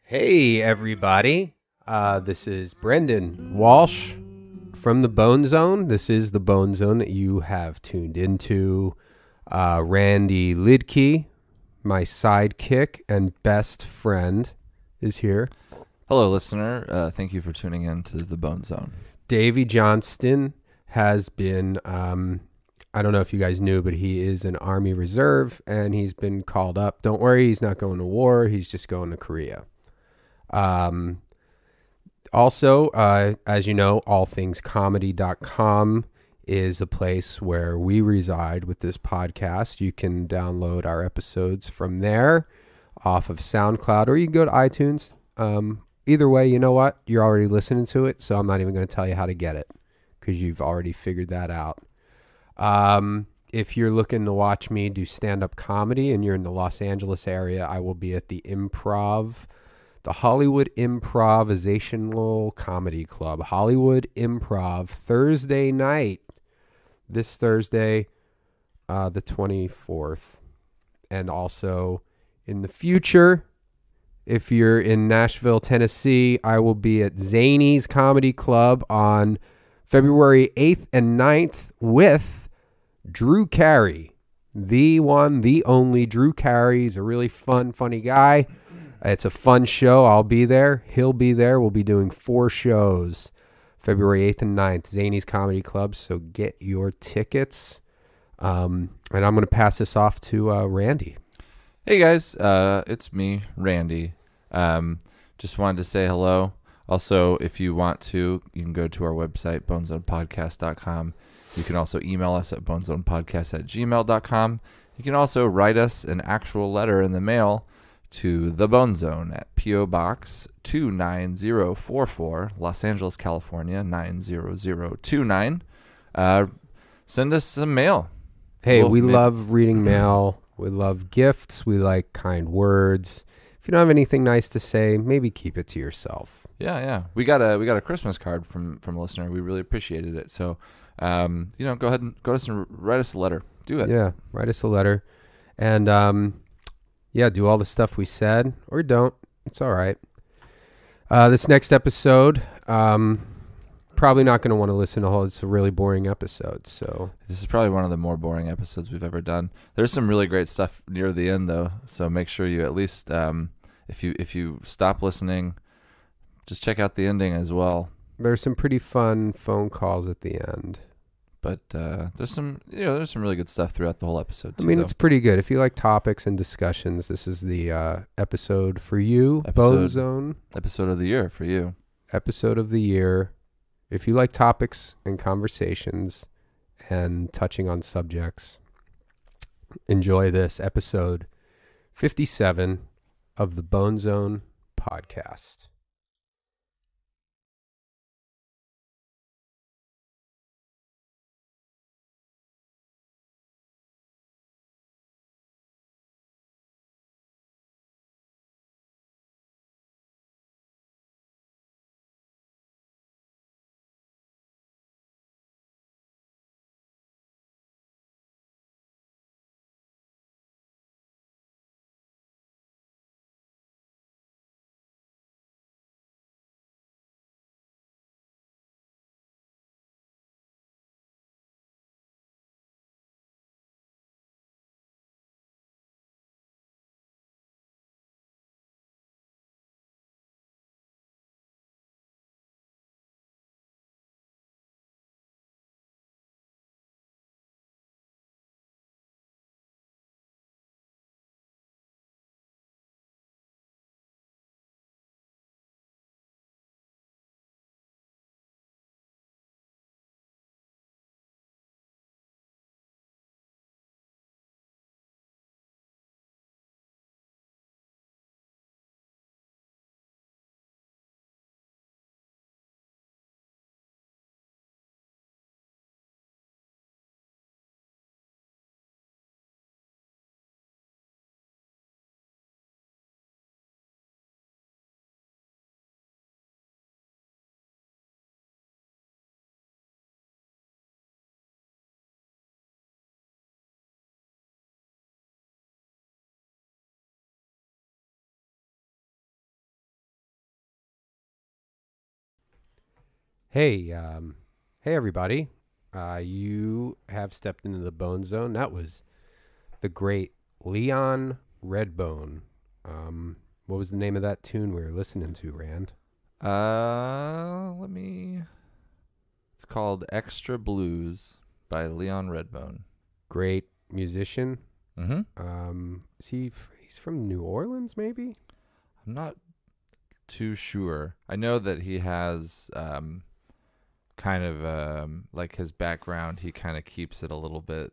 Hey, everybody. This is Brendon Walsh from the Bone Zone. This is the Bone Zone that you have tuned into. Randy Liedtke, my sidekick and best friend, is here. Hello, listener. Thank you for tuning in to the Bone Zone. Davey Johnston has been, I don't know if you guys knew, but he is an Army Reserve, and he's been called up. Don't worry, he's not going to war. He's just going to Korea. Also, as you know, allthingscomedy.com is a place where we reside with this podcast. You can download our episodes from there off of SoundCloud, or you can go to iTunes. Either way, you know what? You're already listening to it, so I'm not even going to tell you how to get it because you've already figured that out. If you're looking to watch me do stand-up comedy and you're in the Los Angeles area, I will be at the Improv, the Hollywood Improvisational Comedy Club, Hollywood Improv, Thursday night, this Thursday, the 24th. And also in the future, if you're in Nashville, Tennessee, I will be at Zany's Comedy Club on February 8th and 9th with Drew Carey, the one, the only Drew Carey. He's a really funny guy. It's a fun show. I'll be there. He'll be there. We'll be doing 4 shows, February 8th and 9th, Zany's Comedy Club. So get your tickets. And I'm going to pass this off to Randy. Hey, guys. It's me, Randy. Just wanted to say hello. Also, if you want to, you can go to our website, bonezonepodcast.com. You can also email us at bonezonepodcast@gmail.com. You can also write us an actual letter in the mail to The Bone Zone at P.O. Box 29044, Los Angeles, California, 90029. Send us some mail. Hey, we love reading mail. We love gifts. We like kind words. If you don't have anything nice to say, maybe keep it to yourself. Yeah. We got a Christmas card from a listener. We really appreciated it. So, go ahead and write us a letter. Do it. Yeah, write us a letter. And, do all the stuff we said, or don't. It's all right. This next episode, probably not going to want to listen to it's a really boring episode. So this is probably one of the more boring episodes we've ever done. There's some really great stuff near the end, though. So make sure you at least, if you stop listening, just check out the ending as well. There's some pretty fun phone calls at the end. But there's some really good stuff throughout the whole episode, too, I mean, it's pretty good. If you like topics and discussions, this is the episode for you. Bone Zone. Episode of the year for you. Episode of the year. If you like topics and conversations and touching on subjects, enjoy this episode 57 of the Bone Zone podcast. Hey everybody. You have stepped into the Bone Zone. That was the great Leon Redbone. What was the name of that tune we were listening to, Rand? It's called Extra Blues by Leon Redbone. Great musician. Mm-hmm. He's from New Orleans, maybe? I'm not too sure. I know that he has kind of like his background, he kind of keeps it a little bit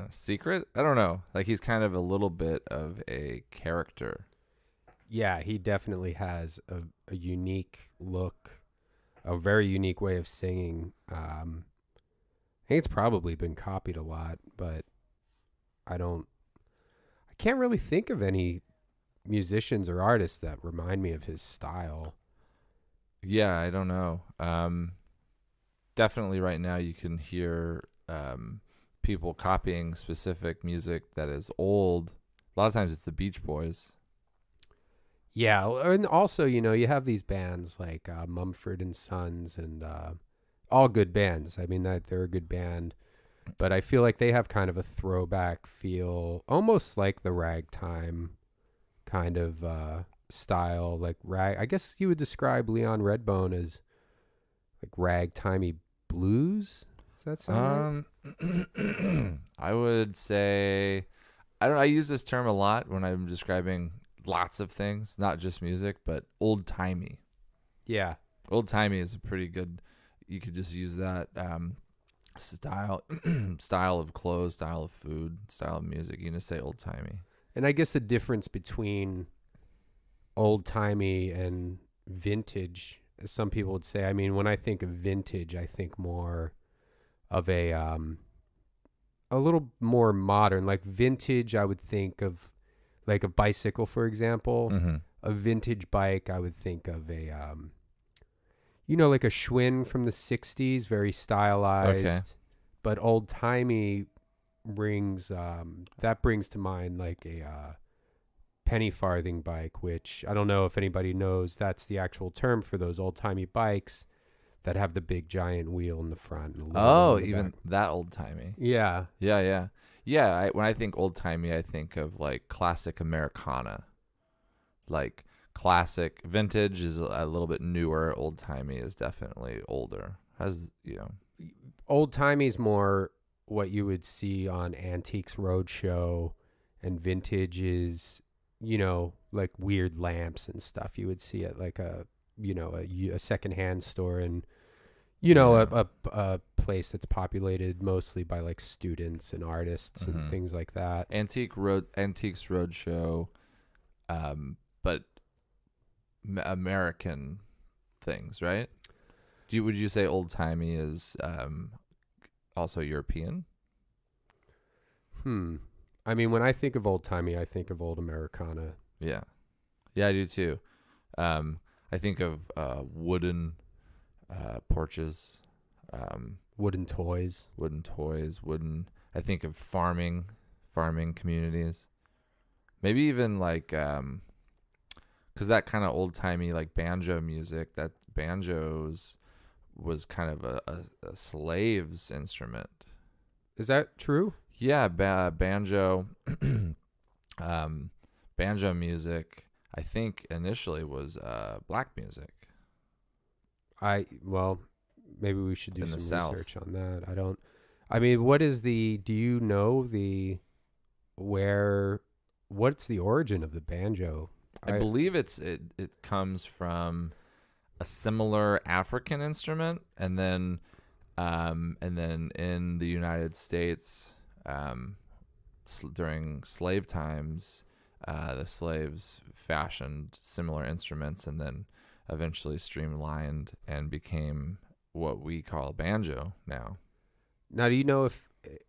secret. I don't know. Like he's kind of a little bit of a character. Yeah, he definitely has a unique look, a very unique way of singing. I think it's probably been copied a lot, but I can't really think of any musicians or artists that remind me of his style. Yeah, I don't know. Definitely right now you can hear people copying specific music that is old. A lot of times it's the Beach Boys. Yeah, and also, you have these bands like Mumford and Sons and all good bands. I mean, they're a good band, but I feel like they have kind of a throwback feel, almost like the ragtime kind of style. Like I guess you would describe Leon Redbone as like ragtimey blues. Does that sound right? I would say I use this term a lot when I'm describing lots of things, not just music, but old timey. Yeah. Old timey is a pretty good, you could just use that style of clothes, style of food, style of music. You can just say old timey. And I guess the difference between old timey and vintage, as some people would say, I mean, when I think of vintage, I think more of a little more modern. Like vintage, I would think of like a bicycle, for example. Mm-hmm. A vintage bike, I would think of a like a Schwinn from the 60s, very stylized. Okay. But old timey brings to mind like a penny farthing bike, which I don't know if anybody knows. That's the actual term for those old timey bikes that have the big giant wheel in the front. And Even back. that old timey. Yeah. Yeah. When I think old timey, I think of like classic Americana. Like classic vintage is a little bit newer. Old timey is definitely older. Old timey is more what you would see on Antiques Roadshow, and vintage is, like weird lamps and stuff you would see at like a secondhand store, and a place that's populated mostly by like students and artists and things like that. Antiques Roadshow, but American things, right? Would you say old timey is also European? I mean, when I think of old timey, I think of old Americana. Yeah, I do too. I think of wooden porches, Wooden toys. I think of farming communities. Maybe even like, because that kind of old timey like banjo music. That banjos was kind of a slave's instrument. Is that true? Yeah, banjo, banjo music. I think initially was black music. Maybe we should do In the some South. research on that. Do you know what's the origin of the banjo? I believe it comes from a similar African instrument, and then in the United States, during slave times, the slaves fashioned similar instruments, and then eventually streamlined and became what we call banjo now. Now, do you know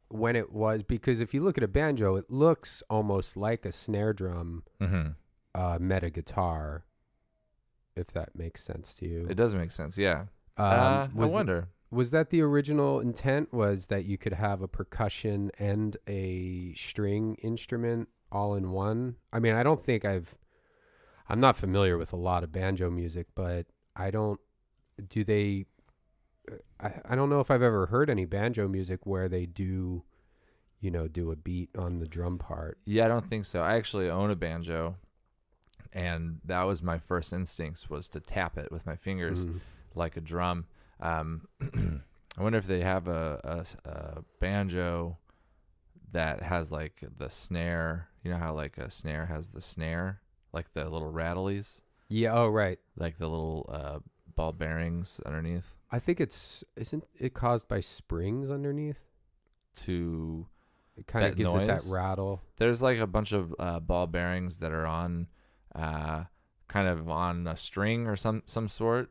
when it was? Because if you look at a banjo, it looks almost like a snare drum, meta guitar. If that makes sense to you, it does make sense. Yeah. I wonder. Was that the original intent? Was that you could have a percussion and a string instrument all in one? I mean, I'm not familiar with a lot of banjo music, but do they I don't know if I've ever heard any banjo music where they do a beat on the drum part. Yeah, I don't think so. I actually own a banjo, and that was my first instincts, was to tap it with my fingers like a drum. I wonder if they have a banjo that has like the snare. You know how like a snare has the snare, like the little rattlies? Yeah, oh right. Like the little ball bearings underneath. I think isn't it caused by springs underneath? It kind of gives it that rattle. There's like a bunch of ball bearings that are on kind of on a string or some sort,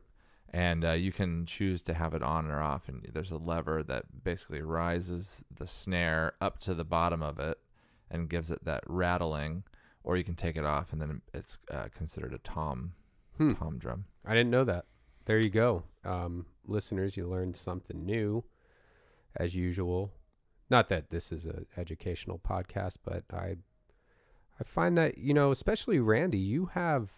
and you can choose to have it on or off, and there's a lever that basically rises the snare up to the bottom of it and gives it that rattling, or you can take it off and then it's considered a tom drum. I didn't know that. There you go. Listeners, you learned something new as usual. Not that this is an educational podcast, but I find that, especially Randy, you have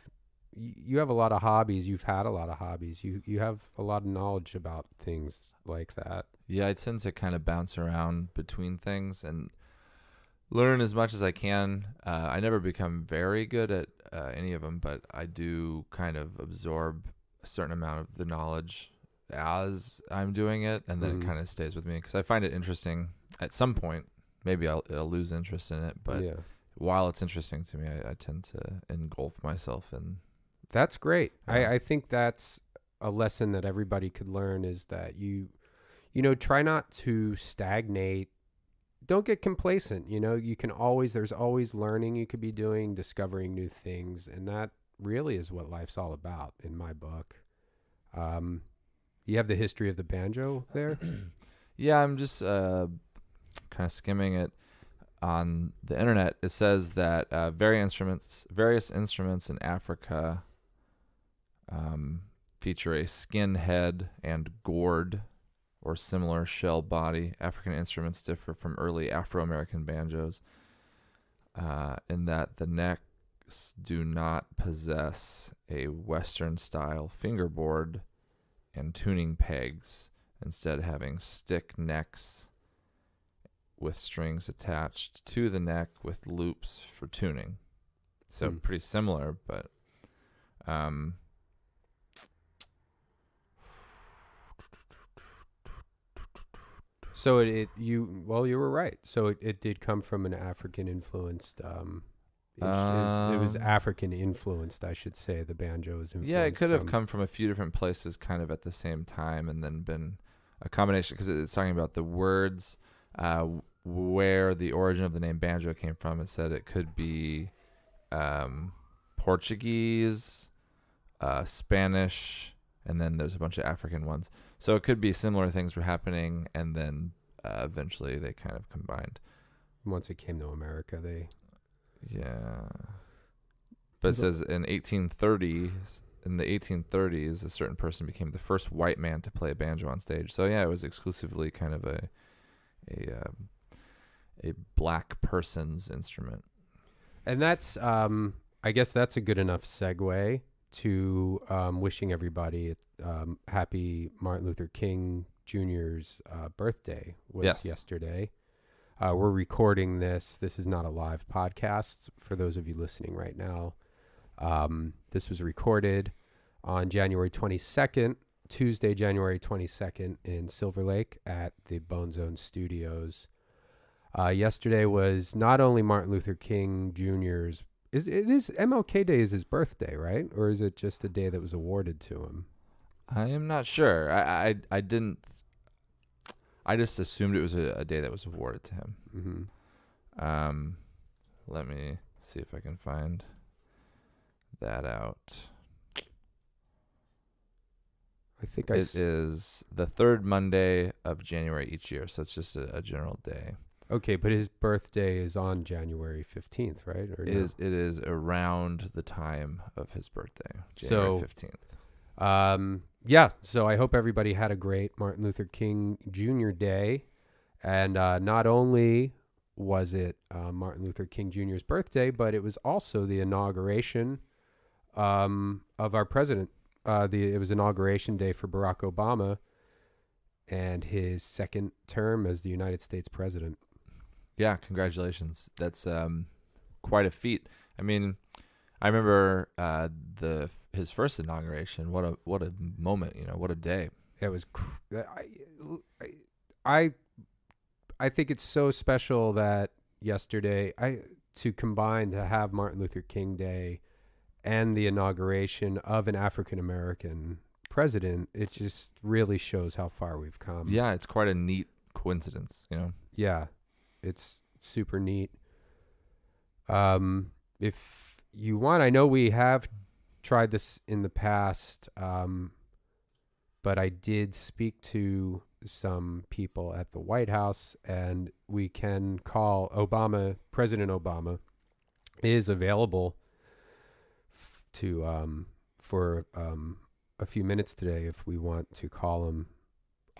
a lot of hobbies. You've had a lot of hobbies. You have a lot of knowledge about things like that. Yeah, I tend to kind of bounce around between things and learn as much as I can. I never become very good at any of them, but I do kind of absorb a certain amount of the knowledge as I'm doing it, and then it kind of stays with me because I find it interesting. At some point, maybe I'll lose interest in it, but while it's interesting to me, I tend to engulf myself in. That's great. I think that's a lesson that everybody could learn, is that you try not to stagnate. Don't get complacent. There's always learning you could be doing, discovering new things. And that really is what life's all about in my book. You have the history of the banjo there? Yeah, I'm just kind of skimming it on the internet. It says that various instruments in Africa feature a skin head and gourd or similar shell body. African instruments differ from early Afro-American banjos in that the necks do not possess a Western-style fingerboard and tuning pegs, instead having stick necks with strings attached to the neck with loops for tuning. So pretty similar, but so you were right. So it did come from an African influenced. It was African influenced, I should say. The banjo was influenced. Yeah, it could have come from a few different places, kind of at the same time, and then been a combination, because it's talking about the words, where the origin of the name banjo came from. It said it could be Portuguese, Spanish, and then there's a bunch of African ones. So it could be similar things were happening, and then eventually they kind of combined. Once it came to America, Yeah. But it says in the 1830s, a certain person became the first white man to play a banjo on stage. So yeah, it was exclusively kind of a black person's instrument. And that's, I guess that's a good enough segue to wishing everybody happy Martin Luther King Jr.'s birthday was yesterday. We're recording this. This is not a live podcast for those of you listening right now. This was recorded on January 22nd, Tuesday, January 22nd in Silver Lake at the Bone Zone Studios. Yesterday was not only Martin Luther King Jr.'s, it is MLK Day is his birthday, right? Or is it just a day that was awarded to him? I am not sure. I didn't. I just assumed it was a day that was awarded to him. Mm-hmm. Let me see if I can find that out. I think it is the third Monday of January each year, so it's just a general day. Okay, but his birthday is on January 15th, right? Or it is around the time of his birthday, January 15th. Yeah, so I hope everybody had a great Martin Luther King Jr. Day. And not only was it Martin Luther King Jr.'s birthday, but it was also the inauguration of our president. It was inauguration day for Barack Obama. and his second term as the United States president. Yeah, congratulations. That's quite a feat. I mean, I remember his first inauguration. What a moment, what a day. It was I think it's so special that yesterday to combine to have Martin Luther King Day and the inauguration of an African American president. It just really shows how far we've come. Yeah, it's quite a neat coincidence, Yeah, it's super neat. If you want, I know we have tried this in the past, but I did speak to some people at the White House, and we can call President Obama is available for a few minutes today if we want to call him.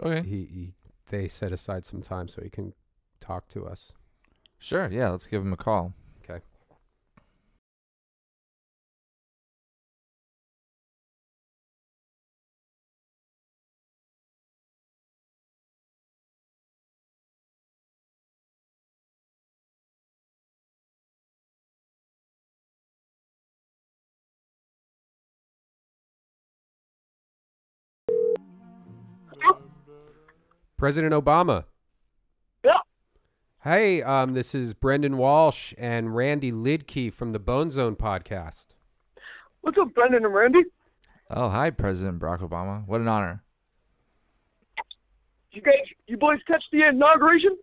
Okay. They set aside some time so he can talk to us. Sure, yeah, let's give him a call. Okay. President Obama. Yeah. Hey, this is Brendon Walsh and Randy Liedtke from the Bone Zone podcast. What's up, Brendon and Randy? Oh, hi, President Barack Obama. What an honor. You boys catch the inauguration?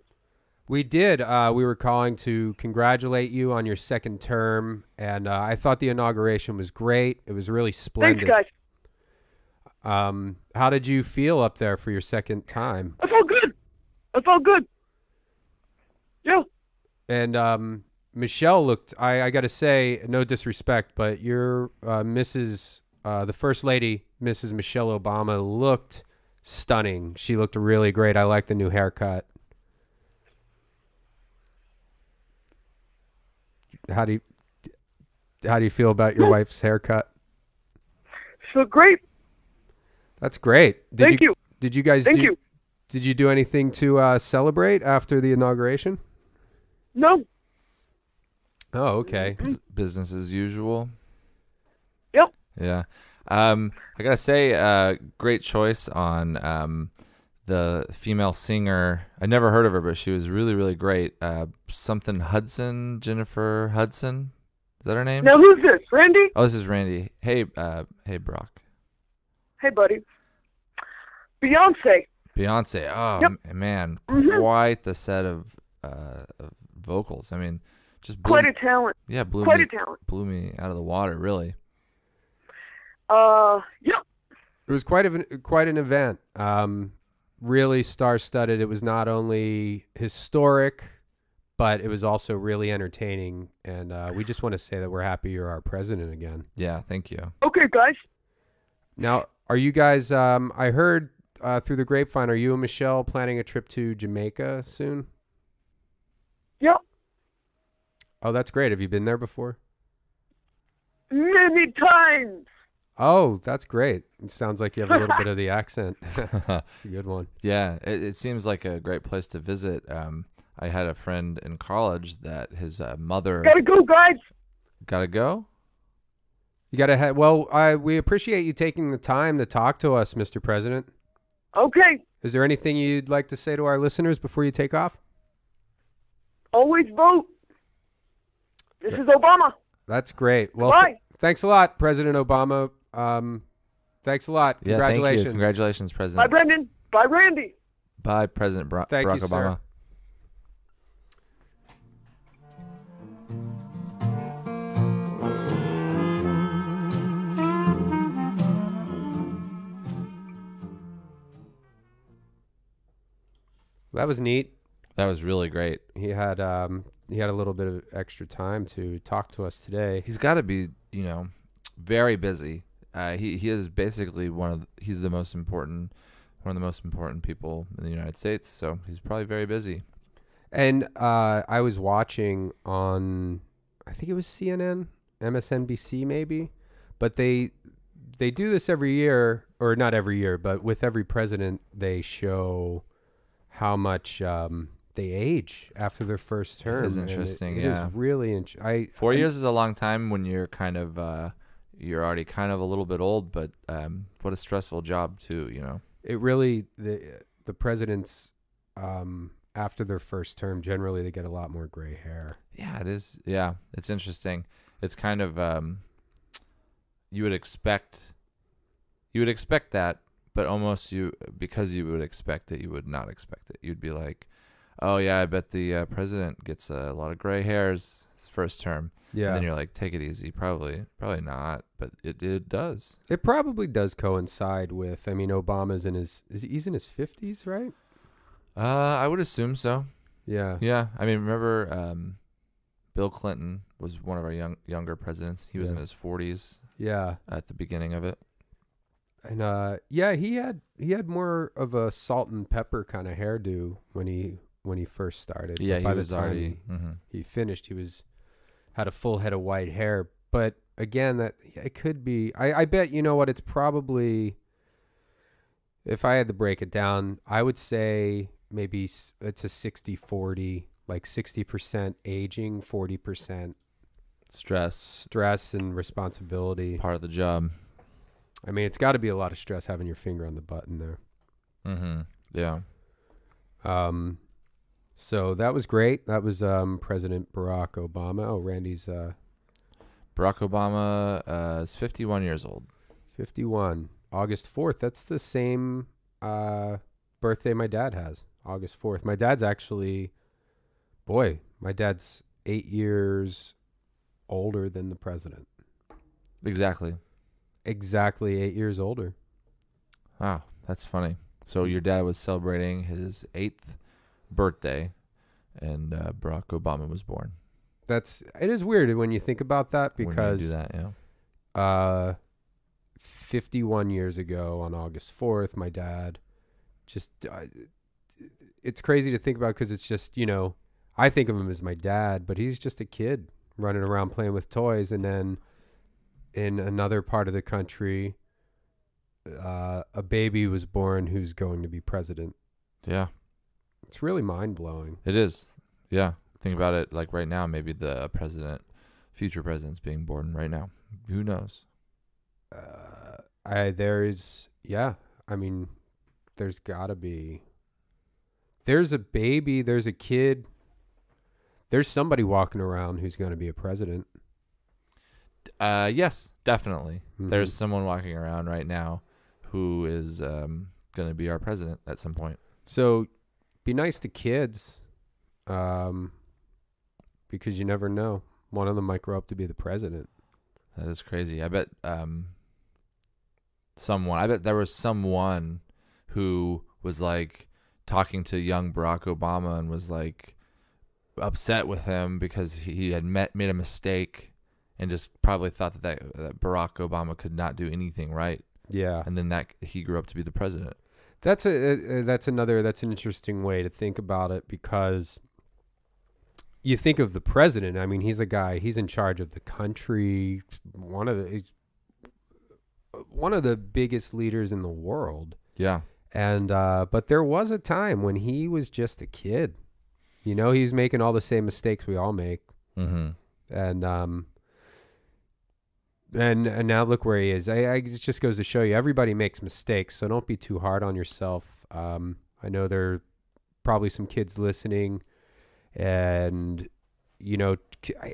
We did. We were calling to congratulate you on your second term, and I thought the inauguration was great. It was really splendid. Thanks, guys. How did you feel up there for your second time? I felt good. Yeah. And Michelle looked, I got to say, no disrespect, but your the First Lady, Mrs. Michelle Obama, looked stunning. She looked really great. I like the new haircut. How do you feel about your wife's haircut? Feel great. That's great. Thank you. Did you guys Did you do anything to celebrate after the inauguration? No. Oh, okay. Business as usual. Yep. Yeah. I gotta say, great choice on the female singer. I never heard of her, but she was really, really great. Something Hudson, Jennifer Hudson. Is that her name? Now who's this, Randy? Oh, this is Randy. Hey, Brock. Hey, buddy. Beyonce. Oh, Yep. Man, Mhm. quite the set of vocals. I mean, just Quite a talent. yeah, blew me out of the water, really. Yep. It was quite an event. Really star-studded. It was not only historic, but it was also really entertaining. And we just want to say that we're happy you're our president again. Yeah, thank you. Okay, guys. Now, are you guys? I heard through the grapevine. Are you and Michelle planning a trip to Jamaica soon? Yep. Oh, that's great. Have you been there before? Many times. Oh, that's great. It sounds like you have a little bit of the accent. It's a good one. Yeah, it seems like a great place to visit. I had a friend in college that his mother... Gotta go, guys. Gotta go? You got to head. Well, we appreciate you taking the time to talk to us, Mr. President. Okay. Is there anything you'd like to say to our listeners before you take off? Always vote. This is Obama. That's great. Well, Bye. Thanks a lot, President Obama. Thanks a lot. Yeah, Congratulations. thank you. Congratulations, Bye, President. Brendon. Bye, Randy. Bye, President Thank Barack you, sir. Obama. That was neat. That was really great. He had a little bit of extra time to talk to us today. He's got to be, very busy. He is basically he's the most important, one of the most important people in the United States. So he's probably very busy. And I was watching on, I think it was CNN, MSNBC maybe, but they do this every year, or not every year, but with every president, they show how much they age after their first term. It is interesting. It yeah. is really 4 years is a long time when you're kind of you're already kind of a little bit old, but what a stressful job too, you know. It really the presidents after their first term generally they get a lot more gray hair. Yeah, it is. Yeah, it's interesting. It's kind of you would expect that, but almost because you would expect it, you would not expect it. You'd be like, oh yeah, I bet the president gets a lot of gray hairs his first term. Yeah. And then you're like, take it easy. Probably not, but it does. It probably does coincide with, I mean, Obama's he's in his 50s, right? I would assume so. Yeah. Yeah. I mean, remember Bill Clinton was one of our younger presidents. He was in his 40s. Yeah. At the beginning of it. And yeah, he had more of a salt and pepper kind of hairdo when he first started. Yeah, by he the was time already he finished, had a full head of white hair. But again, that it could be. I bet you know what it's probably. If I had to break it down, I would say maybe it's a 60-40, like 60% aging, 40% stress and responsibility. Part of the job. I mean, it's got to be a lot of stress having your finger on the button there. Mm-hmm. Yeah. So that was great. That was President Barack Obama. Oh, Randy's Barack Obama is 51 years old. 51. August 4th. That's the same birthday my dad has. August 4th. My dad's actually, my dad's 8 years older than the president. Exactly 8 years older. Wow, that's funny. So your dad was celebrating his 8th birthday, and Barack Obama was born. It is weird when you think about that because when you do that, yeah. 51 years ago on August 4th, my dad just it's crazy to think about because it's just, you know, I think of him as my dad, but he's just a kid running around playing with toys. And then in another part of the country, a baby was born who's going to be president. Yeah. It's really mind-blowing. It is. Yeah. Think about it like right now, maybe the future president's being born right now. Who knows? I mean, there's gotta be, there's a baby, there's a kid, there's somebody walking around who's going to be a president. Yes, definitely. Mm-hmm. There's someone walking around right now who is going to be our president at some point. So be nice to kids, because you never know. One of them might grow up to be the president. That is crazy. I bet there was someone who was like talking to young Barack Obama and was like upset with him because he had made a mistake and just probably thought that Barack Obama could not do anything right. Yeah. And then that he grew up to be the president. That's an interesting way to think about it, because you think of the president. I mean, he's a guy, he's in charge of the country, one of the biggest leaders in the world. Yeah. And but there was a time when he was just a kid. You know, he's making all the same mistakes we all make. Mm-hmm. And now look where he is. It just goes to show you, everybody makes mistakes, so don't be too hard on yourself. I know there are probably some kids listening, and, you know,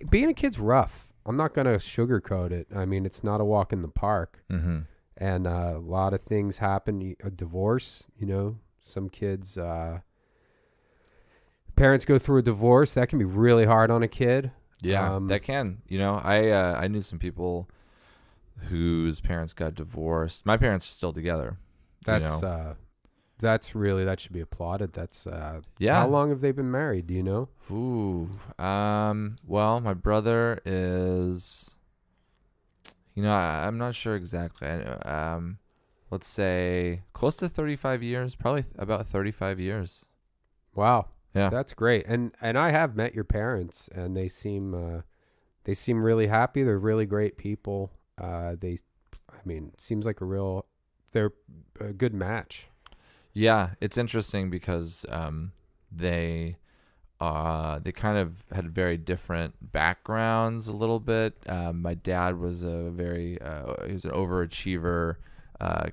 being a kid's rough. I'm not going to sugarcoat it. I mean, it's not a walk in the park. Mm-hmm. And a lot of things happen. A divorce, you know, some kids, parents go through a divorce. That can be really hard on a kid. Yeah, that can. You know, I knew some people whose parents got divorced. My parents are still together. That should be applauded. Yeah. How long have they been married? Do you know? Ooh. Well, my brother is, you know, I'm not sure exactly. Let's say close to 35 years, probably about 35 years. Wow. Yeah. That's great. And I have met your parents, and they seem really happy. They're really great people. It seems like a real they're a good match. Yeah, it's interesting because they kind of had very different backgrounds a little bit. My dad was he was an overachiever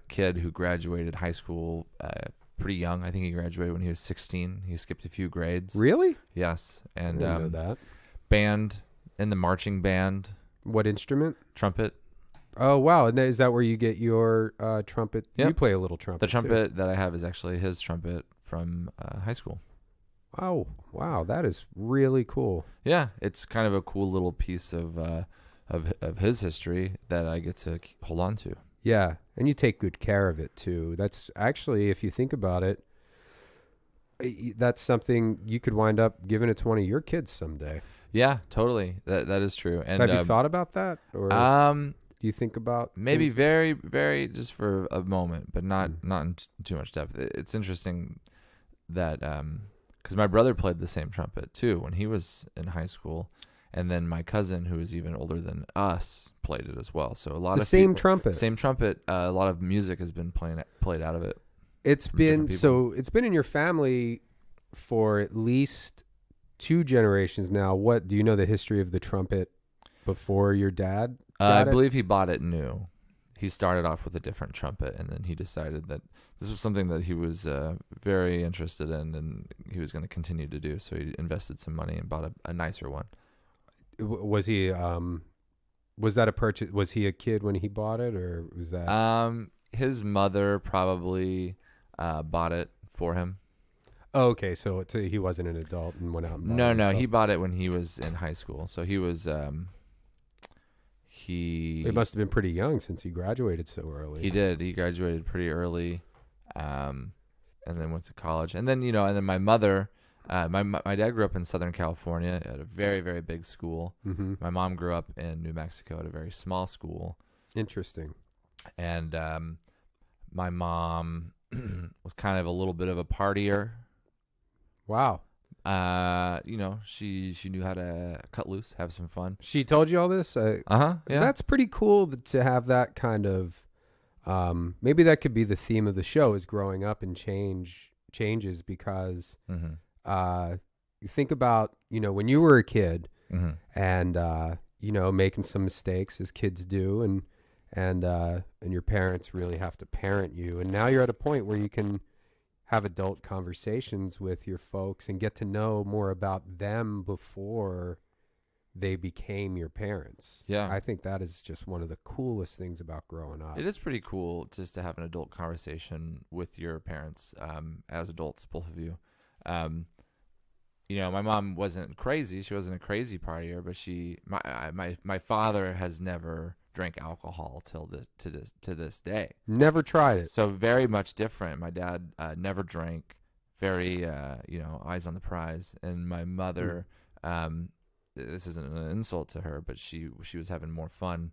kid who graduated high school pretty young. I think he graduated when he was 16. He skipped a few grades. Really? Yes, and I didn't know that. band in the marching band, What instrument? trumpet. Oh, wow. And is that where you get your trumpet? Yep. You play a little trumpet, The too. trumpet that I have is actually his trumpet from high school. Oh, wow. That is really cool. Yeah, it's kind of a cool little piece of his history that I get to hold on to. Yeah. And you take good care of it, too. That's actually, if you think about it, that's something you could wind up giving it to one of your kids someday. Yeah, totally. That is true. And Have you thought about that? Or do you think about maybe things? very, very just for a moment, but not in too much depth. It's interesting that because my brother played the same trumpet too when he was in high school, and then my cousin, who is even older than us, played it as well. So a lot the of same trumpet. same trumpet. A lot of music has been played out of it. It's from been different so. It's been in your family for at least 2 generations now. What do you know the history of the trumpet before your dad? I got it? believe he bought it new. He started off with a different trumpet, and then he decided that this was something that he was very interested in, and he was going to continue to do. So he invested some money and bought a nicer one. Was he? Was that a purchase? Was he a kid when he bought it, or was that? His mother probably bought it for him. Oh, okay, so he wasn't an adult and went out. And bought No, it himself. he bought it when he was in high school. So he was It must have been pretty young since he graduated so early. He did. He graduated pretty early, and then went to college. And then my mother, my dad grew up in Southern California at a very, very big school. Mm-hmm. My mom grew up in New Mexico at a very small school. Interesting. And my mom was kind of a little bit of a partier. Wow. She knew how to cut loose, have some fun. She told you all this? Yeah. That's pretty cool to have that kind of, maybe that could be the theme of the show, is growing up and changes because you think about, when you were a kid and, making some mistakes as kids do, and your parents really have to parent you. And now you're at a point where you can have adult conversations with your folks and get to know more about them before they became your parents. Yeah. I think that is just one of the coolest things about growing up. It is pretty cool just to have an adult conversation with your parents as adults, both of you. My mom wasn't crazy. She wasn't a crazy partier, but my father has never drank alcohol to this day. Never tried it. So very much different. My dad never drank. Very eyes on the prize. And my mother, this isn't an insult to her, but she was having more fun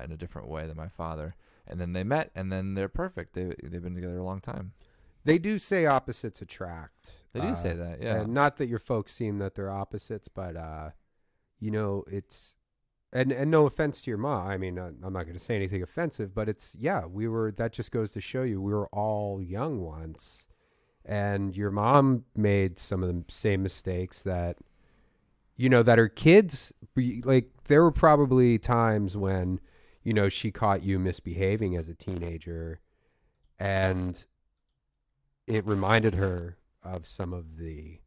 in a different way than my father. And then they met, and then they're perfect. They've been together a long time. They do say opposites attract. They do say that, yeah. And not that your folks seem that they're opposites, but it's. And no offense to your mom. I mean, I'm not going to say anything offensive, but that just goes to show you we were all young once. And your mom made some of the same mistakes that her kids, like, there were probably times when, she caught you misbehaving as a teenager, and it reminded her of some of the,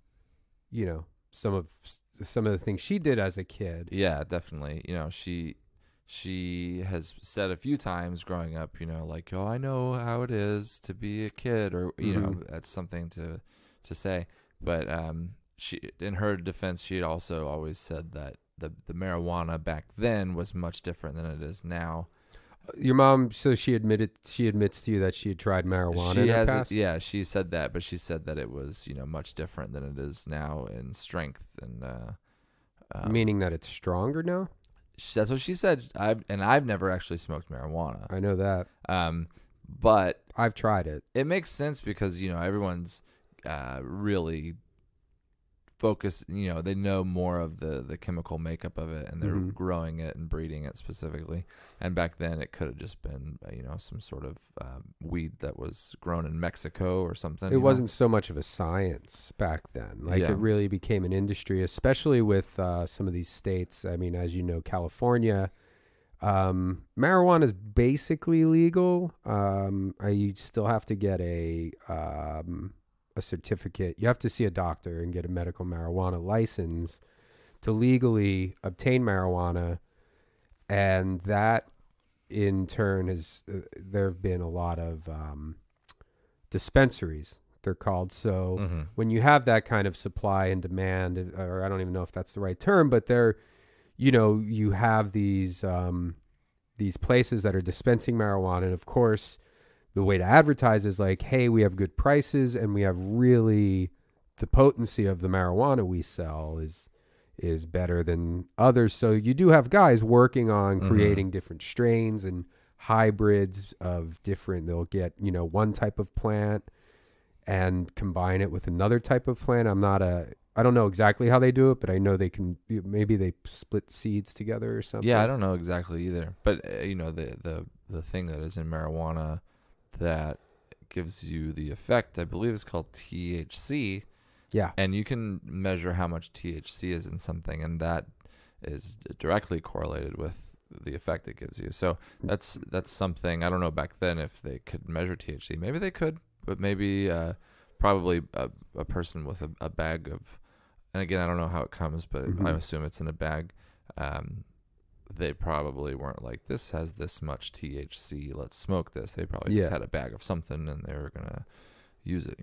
some of the things she did as a kid. Yeah, definitely. She has said a few times growing up, like, oh, I know how it is to be a kid, or that's something to say. But she, in her defense, she had also always said that the marijuana back then was much different than it is now. Your mom, so she admits to you that she had tried marijuana in her past? Yeah, she said that, but she said that it was, much different than it is now in strength and meaning that it's stronger now? That's what she said. I've never actually smoked marijuana. I know that. But I've tried it. It makes sense because, everyone's really focus, they know more of the chemical makeup of it, and they're Mhm. growing it and breeding it specifically. And back then it could have just been, some sort of weed that was grown in Mexico or something. It wasn't so much of a science back then. Like Yeah. it really became an industry, especially with some of these states. I mean, as you know, California, marijuana is basically legal. You still have to get a certificate. You have to see a doctor and get a medical marijuana license to legally obtain marijuana. And that in turn there have been a lot of dispensaries, they're called. So Mm-hmm. when you have that kind of supply and demand, or I don't even know if that's the right term, but you have these places that are dispensing marijuana. And of course, the way to advertise is like, hey, we have good prices and we have really the potency of the marijuana we sell is better than others. So you do have guys working on creating different strains and hybrids of different, they'll get, one type of plant and combine it with another type of plant. I don't know exactly how they do it, but I know they can, maybe they split seeds together or something. Yeah, I don't know exactly either. But, the thing that is in marijuana that gives you the effect, I believe is called THC. Yeah. And you can measure how much THC is in something, and that is directly correlated with the effect it gives you. So that's something, I don't know back then if they could measure THC. Maybe they could, but maybe probably a person with a bag of, and again, I don't know how it comes, but I assume it's in a bag. They probably weren't like, this has this much THC, let's smoke this. They probably just had a bag of something and they were going to use it,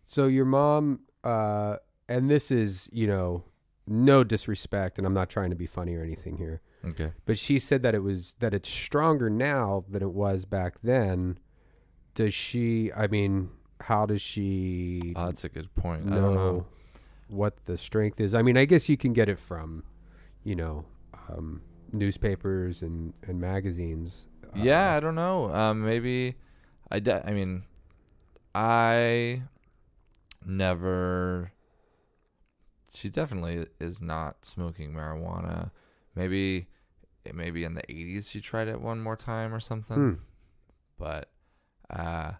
So your mom, and this is, no disrespect, and I'm not trying to be funny or anything here. Okay. But she said that it's stronger now than it was back then. How does she Oh, that's a good point. I know don't know. what the strength is? I mean, I guess you can get it from, newspapers and magazines. Yeah, I don't know. Maybe I never. She definitely is not smoking marijuana. Maybe in the 80s she tried it one more time or something. But my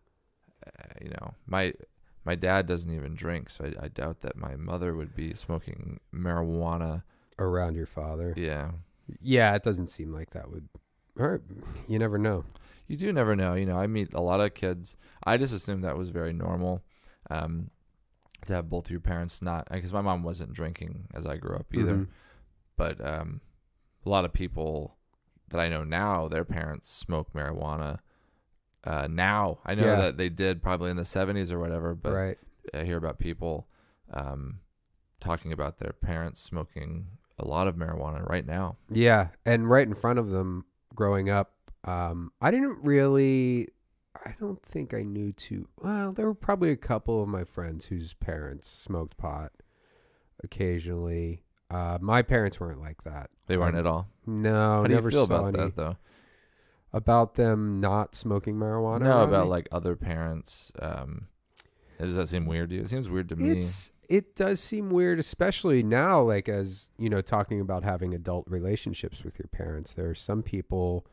dad doesn't even drink, so I doubt that my mother would be smoking marijuana Around your father. Yeah. Yeah, it doesn't seem like that would hurt. You never know. You do never know. I meet a lot of kids. I just assumed that was very normal to have both of your parents not, because my mom wasn't drinking as I grew up either. But a lot of people that I know now, their parents smoke marijuana now. I know that they did probably in the 70s or whatever, but right. I hear about people talking about their parents smoking a lot of marijuana right now. Yeah, and right in front of them growing up. I don't think I knew well, there were probably a couple of my friends whose parents smoked pot occasionally. My parents weren't like that. They weren't at all? No, How do you never feel saw about any. that, though? About them not smoking marijuana? No, around about me? like other parents. Does that seem weird to you? It seems weird to me. It does seem weird, especially now, like as, talking about having adult relationships with your parents. There are some people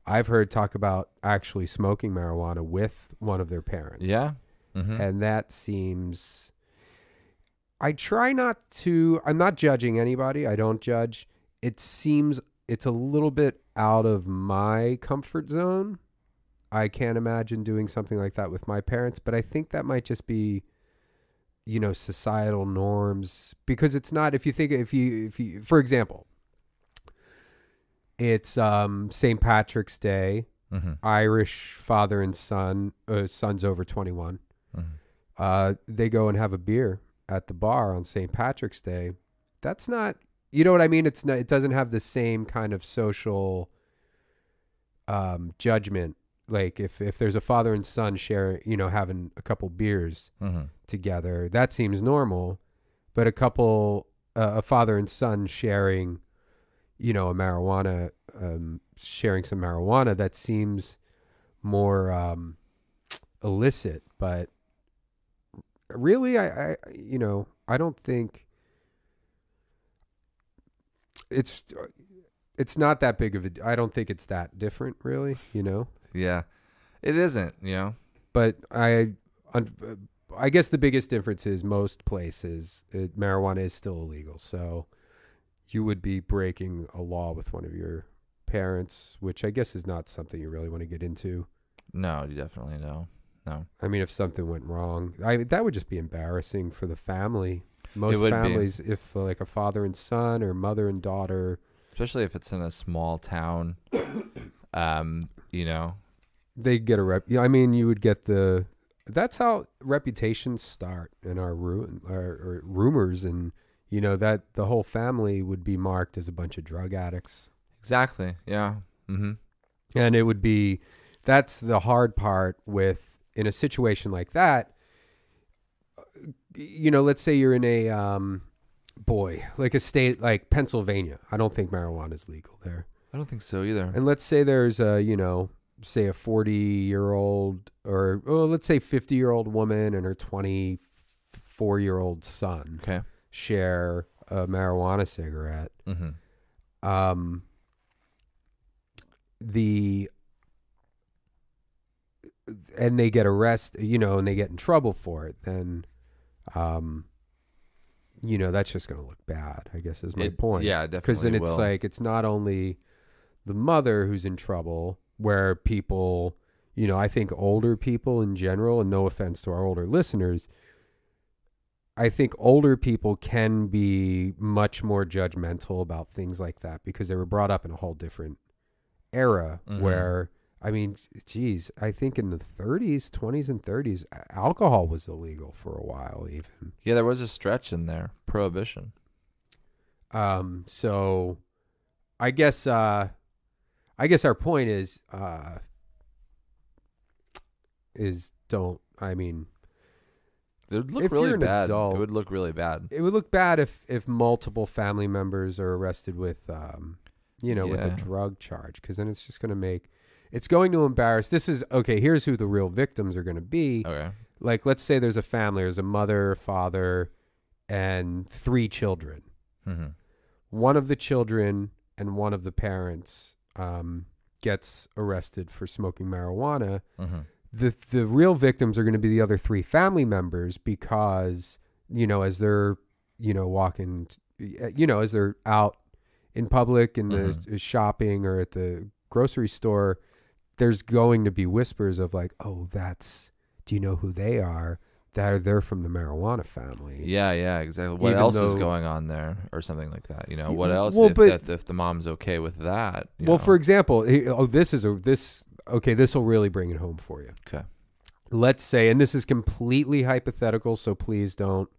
I've heard talk about actually smoking marijuana with one of their parents. Yeah. Mm-hmm. And that seems, I try not to, I'm not judging anybody. I don't judge. It seems it's a little bit out of my comfort zone. I can't imagine doing something like that with my parents, but I think that might just be, societal norms, because it's not, if you, for example, it's St. Patrick's Day, Irish father and son, son's over 21. They go and have a beer at the bar on St. Patrick's Day. That's not, you know what I mean? It's not, it doesn't have the same kind of social judgment. Like if there's a father and son sharing, having a couple beers together, that seems normal. But a father and son sharing, a marijuana, sharing some marijuana, that seems more illicit. But really, I I don't think it's not that big of a. I don't think it's that different, really. Yeah, it isn't. But I guess the biggest difference is most places marijuana is still illegal, so you would be breaking a law with one of your parents, which I guess is not something you really want to get into. No, you definitely no. I mean, if something went wrong, that would just be embarrassing for the family. Most would families, if like a father and son or mother and daughter, especially if it's in a small town, they get a rep. I mean, you would get that's how reputations start in our or rumors, and that the whole family would be marked as a bunch of drug addicts. Exactly. Yeah. Mm-hmm. And it would be, that's the hard part in a situation like that. Let's say you're in a, like a state like Pennsylvania. I don't think marijuana is legal there. I don't think so either. And let's say there's say a 40-year-old or let's say 50-year-old woman and her 24-year-old son share a marijuana cigarette. Mm-hmm. And they get arrested, and they get in trouble for it, then, that's just going to look bad, I guess is my point. Yeah, definitely. Because then it's like, it's not only the mother who's in trouble, where people, I think older people in general, and no offense to our older listeners, I think older people can be much more judgmental about things like that because they were brought up in a whole different era where, I mean, geez, I think in the 20s and 30s, alcohol was illegal for a while even. Yeah, there was a stretch in there, prohibition. So I guess our point is don't, I mean, it would look if really you're an bad. adult, It would look really bad. It would look bad if multiple family members are arrested with, with a drug charge, because then it's just going to it's going to embarrass. Here's who the real victims are going to be. Okay. Like, let's say there's a family, there's a mother, father, and 3 children. Mm-hmm. One of the children and one of the parents gets arrested for smoking marijuana. Mm-hmm. The real victims are going to be the other 3 family members because, as they're, walking, as they're out in public in the shopping or at the grocery store, there's going to be whispers of like, oh, do you know who they are? They're from the marijuana family. Yeah, exactly. What else is going on there or something like that? What else if the mom's okay with that? For example, this will really bring it home for you. Okay. Let's say, and this is completely hypothetical, so please don't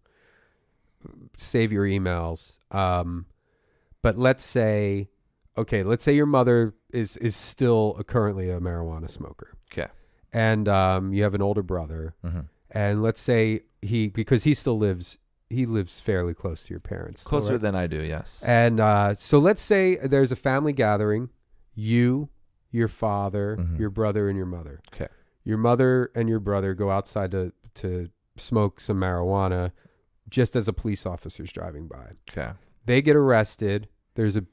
save your emails. But let's say your mother is still currently a marijuana smoker. Okay. And you have an older brother. Mm-hmm. And let's say because he still lives fairly close to your parents. Closer than I do, yes. And so let's say there's a family gathering, you, your father, your brother, and your mother. Okay. Your mother and your brother go outside to smoke some marijuana just as a police officer's driving by. Okay. They get arrested. There's a,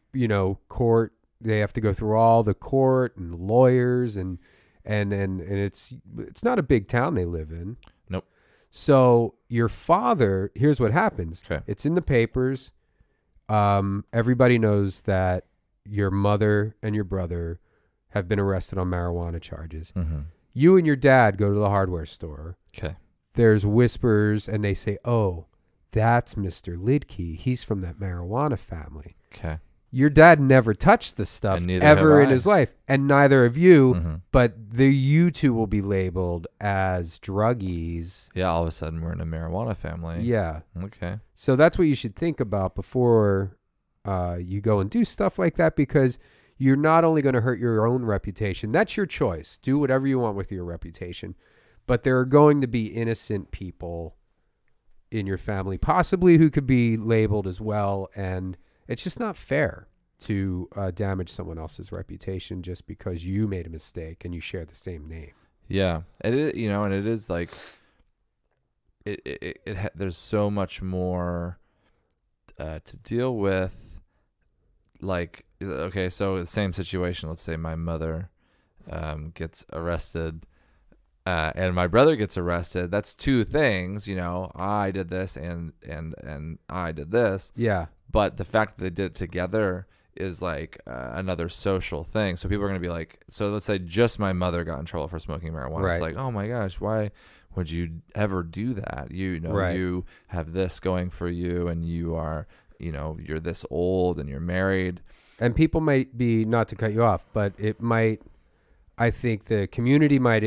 court. They have to go through all the court and lawyers and it's not a big town they live in. Nope. So your father, here's what happens. Okay. It's in the papers. Everybody knows that your mother and your brother have been arrested on marijuana charges. Mm-hmm. You and your dad go to the hardware store. Okay. There's whispers and they say, oh, that's Mr. Liedtke. He's from that marijuana family. Okay. Your dad never touched this stuff ever in his life, and neither of you, but you two will be labeled as druggies. Yeah, all of a sudden we're in a marijuana family. Yeah. Okay. So that's what you should think about before you go and do stuff like that, because you're not only going to hurt your own reputation. That's your choice. Do whatever you want with your reputation. But there are going to be innocent people in your family, possibly, who could be labeled as well, and it's just not fair to damage someone else's reputation just because you made a mistake and you share the same name. Yeah, and it is like there's so much more to deal with. Like, okay, so the same situation. Let's say my mother gets arrested, and my brother gets arrested. That's two things, I did this and I did this. Yeah. But the fact that they did it together is like another social thing. So people are going to be like, so let's say just my mother got in trouble for smoking marijuana. Right. It's like, oh my gosh, why would you ever do that? Right. You have this going for you, and you are, you're this old and you're married. And people might be, not to cut you off, but I think the community might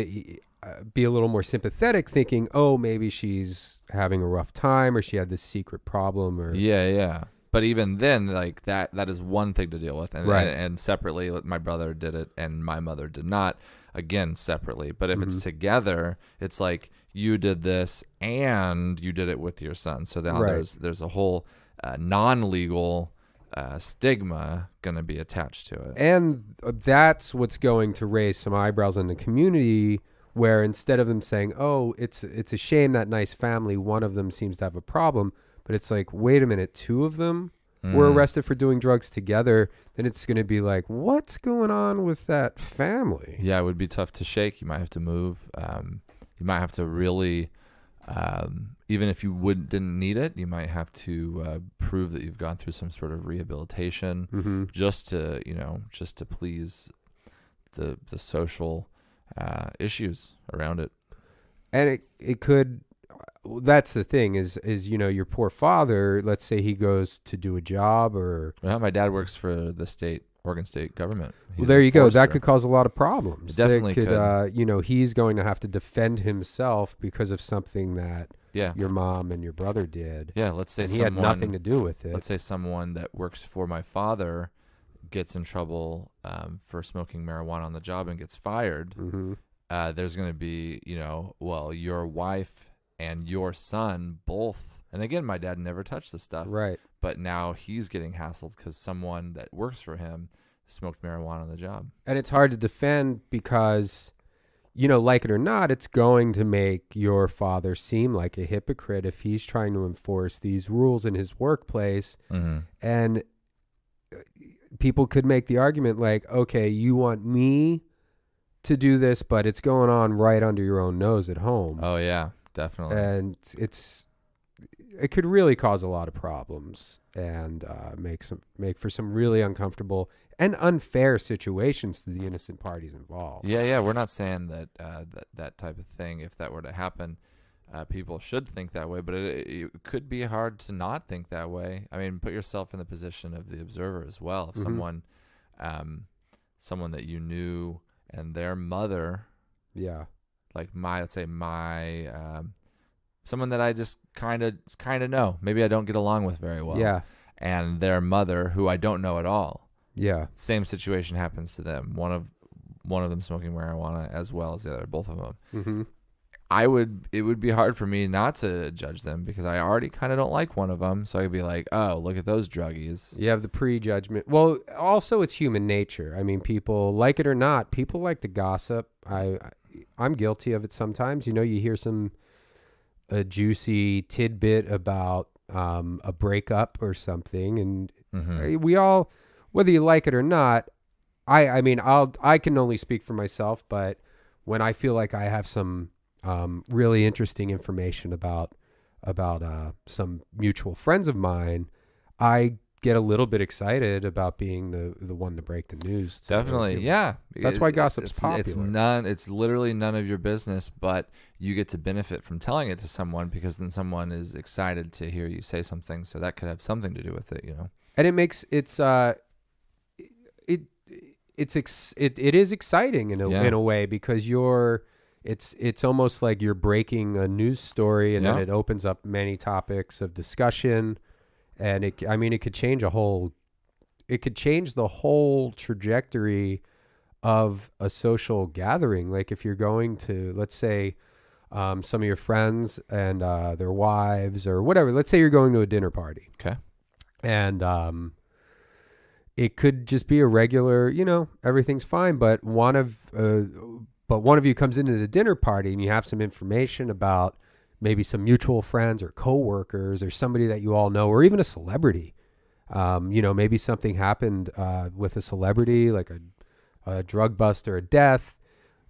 be a little more sympathetic, thinking, oh, maybe she's having a rough time, or she had this secret problem, or Yeah. But even then, like that is one thing to deal with, and Right. and separately, my brother did it and my mother did not. Again, separately. But if it's together, it's like you did this and you did it with your son. So now Right. there's a whole non-legal stigma going to be attached to it. And that's what's going to raise some eyebrows in the community, where instead of them saying, oh, it's a shame that nice family, one of them seems to have a problem, but it's like, wait a minute, two of them were arrested for doing drugs together, then it's going to be like, what's going on with that family? Yeah, it would be tough to shake. You might have to move. You might have to really, even if you didn't need it, you might have to prove that you've gone through some sort of rehabilitation, just to please the social issues around it. And it could, that's the thing is, your poor father, let's say he goes to do a job, or Well, my dad works for the Oregon State government. well, there you go. That could cause a lot of problems. It definitely could. He's going to have to defend himself because of something that Yeah. your mom and your brother did. Yeah, let's say And he had nothing to do with it. Let's say someone that works for my father gets in trouble for smoking marijuana on the job and gets fired. There's going to be, well, your wife and your son both. And again, my dad never touched the stuff. Right. But now he's getting hassled because someone that works for him smoked marijuana on the job. And it's hard to defend because, like it or not, it's going to make your father seem like a hypocrite if he's trying to enforce these rules in his workplace. And people could make the argument like, okay, you want me to do this, but it's going on right under your own nose at home. Oh, yeah, definitely. And it could really cause a lot of problems and make for some really uncomfortable and unfair situations to the innocent parties involved. Yeah. We're not saying that that type of thing, if that were to happen, people should think that way, but it could be hard to not think that way. I mean, put yourself in the position of the observer as well. If someone that you knew and their mother, like let's say someone that I just kind of know, maybe I don't get along with very well, and their mother, who I don't know at all, same situation happens to them. One of them smoking marijuana as well as the other, both of them. It would be hard for me not to judge them because I already kind of don't like one of them. So I'd be like, oh, look at those druggies. You have the prejudgment. Well, also it's human nature. I mean, people, like it or not, people like to gossip. I'm guilty of it sometimes. You hear a juicy tidbit about a breakup or something, and we all, whether you like it or not, I can only speak for myself, but when I feel like I have some really interesting information about some mutual friends of mine, I get a little bit excited about being the one to break the news. Definitely, yeah. That's why gossip's popular. It's literally none of your business, but you get to benefit from telling it to someone because then someone is excited to hear you say something. So that could have something to do with it, And it makes it is exciting in a way because it's almost like you're breaking a news story, and then it opens up many topics of discussion, and it could change the whole trajectory of a social gathering. Like if you're going to, let's say, some of your friends and their wives or whatever, let's say you're going to a dinner party. Okay. And it could just be a regular, everything's fine, but one of you comes into the dinner party and you have some information about maybe some mutual friends or coworkers or somebody that you all know, or even a celebrity. Maybe something happened with a celebrity, like a drug bust or a death.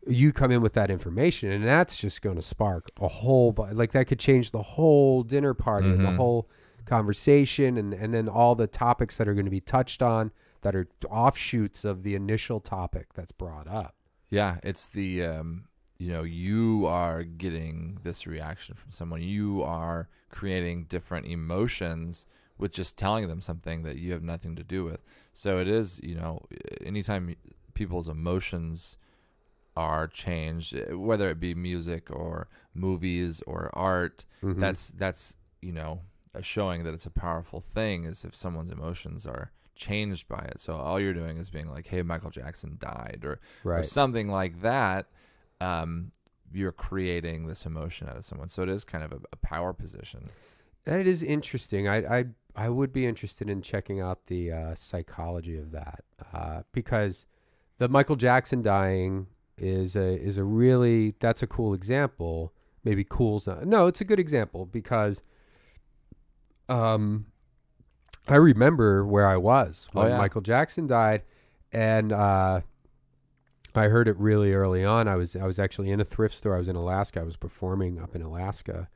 You come in with that information, and that's just going to spark a whole, like that could change the whole dinner party and the whole conversation, and then all the topics that are going to be touched on that are offshoots of the initial topic that's brought up. Yeah, it's the you are getting this reaction from someone. You are creating different emotions with just telling them something that you have nothing to do with. So it is, anytime people's emotions are changed, whether it be music or movies or art, that's showing that it's a powerful thing is if someone's emotions are changed by it. So all you're doing is being like, hey, Michael Jackson died or something like that. You're creating this emotion out of someone. So it is kind of a power position. That is interesting. I would be interested in checking out the psychology of that because the Michael Jackson dying is a really, that's a cool example. Maybe cool's not. No, it's a good example because I remember where I was when Michael Jackson died, and I heard it really early on. I was actually in a thrift store. I was in Alaska. I was performing up in Alaska,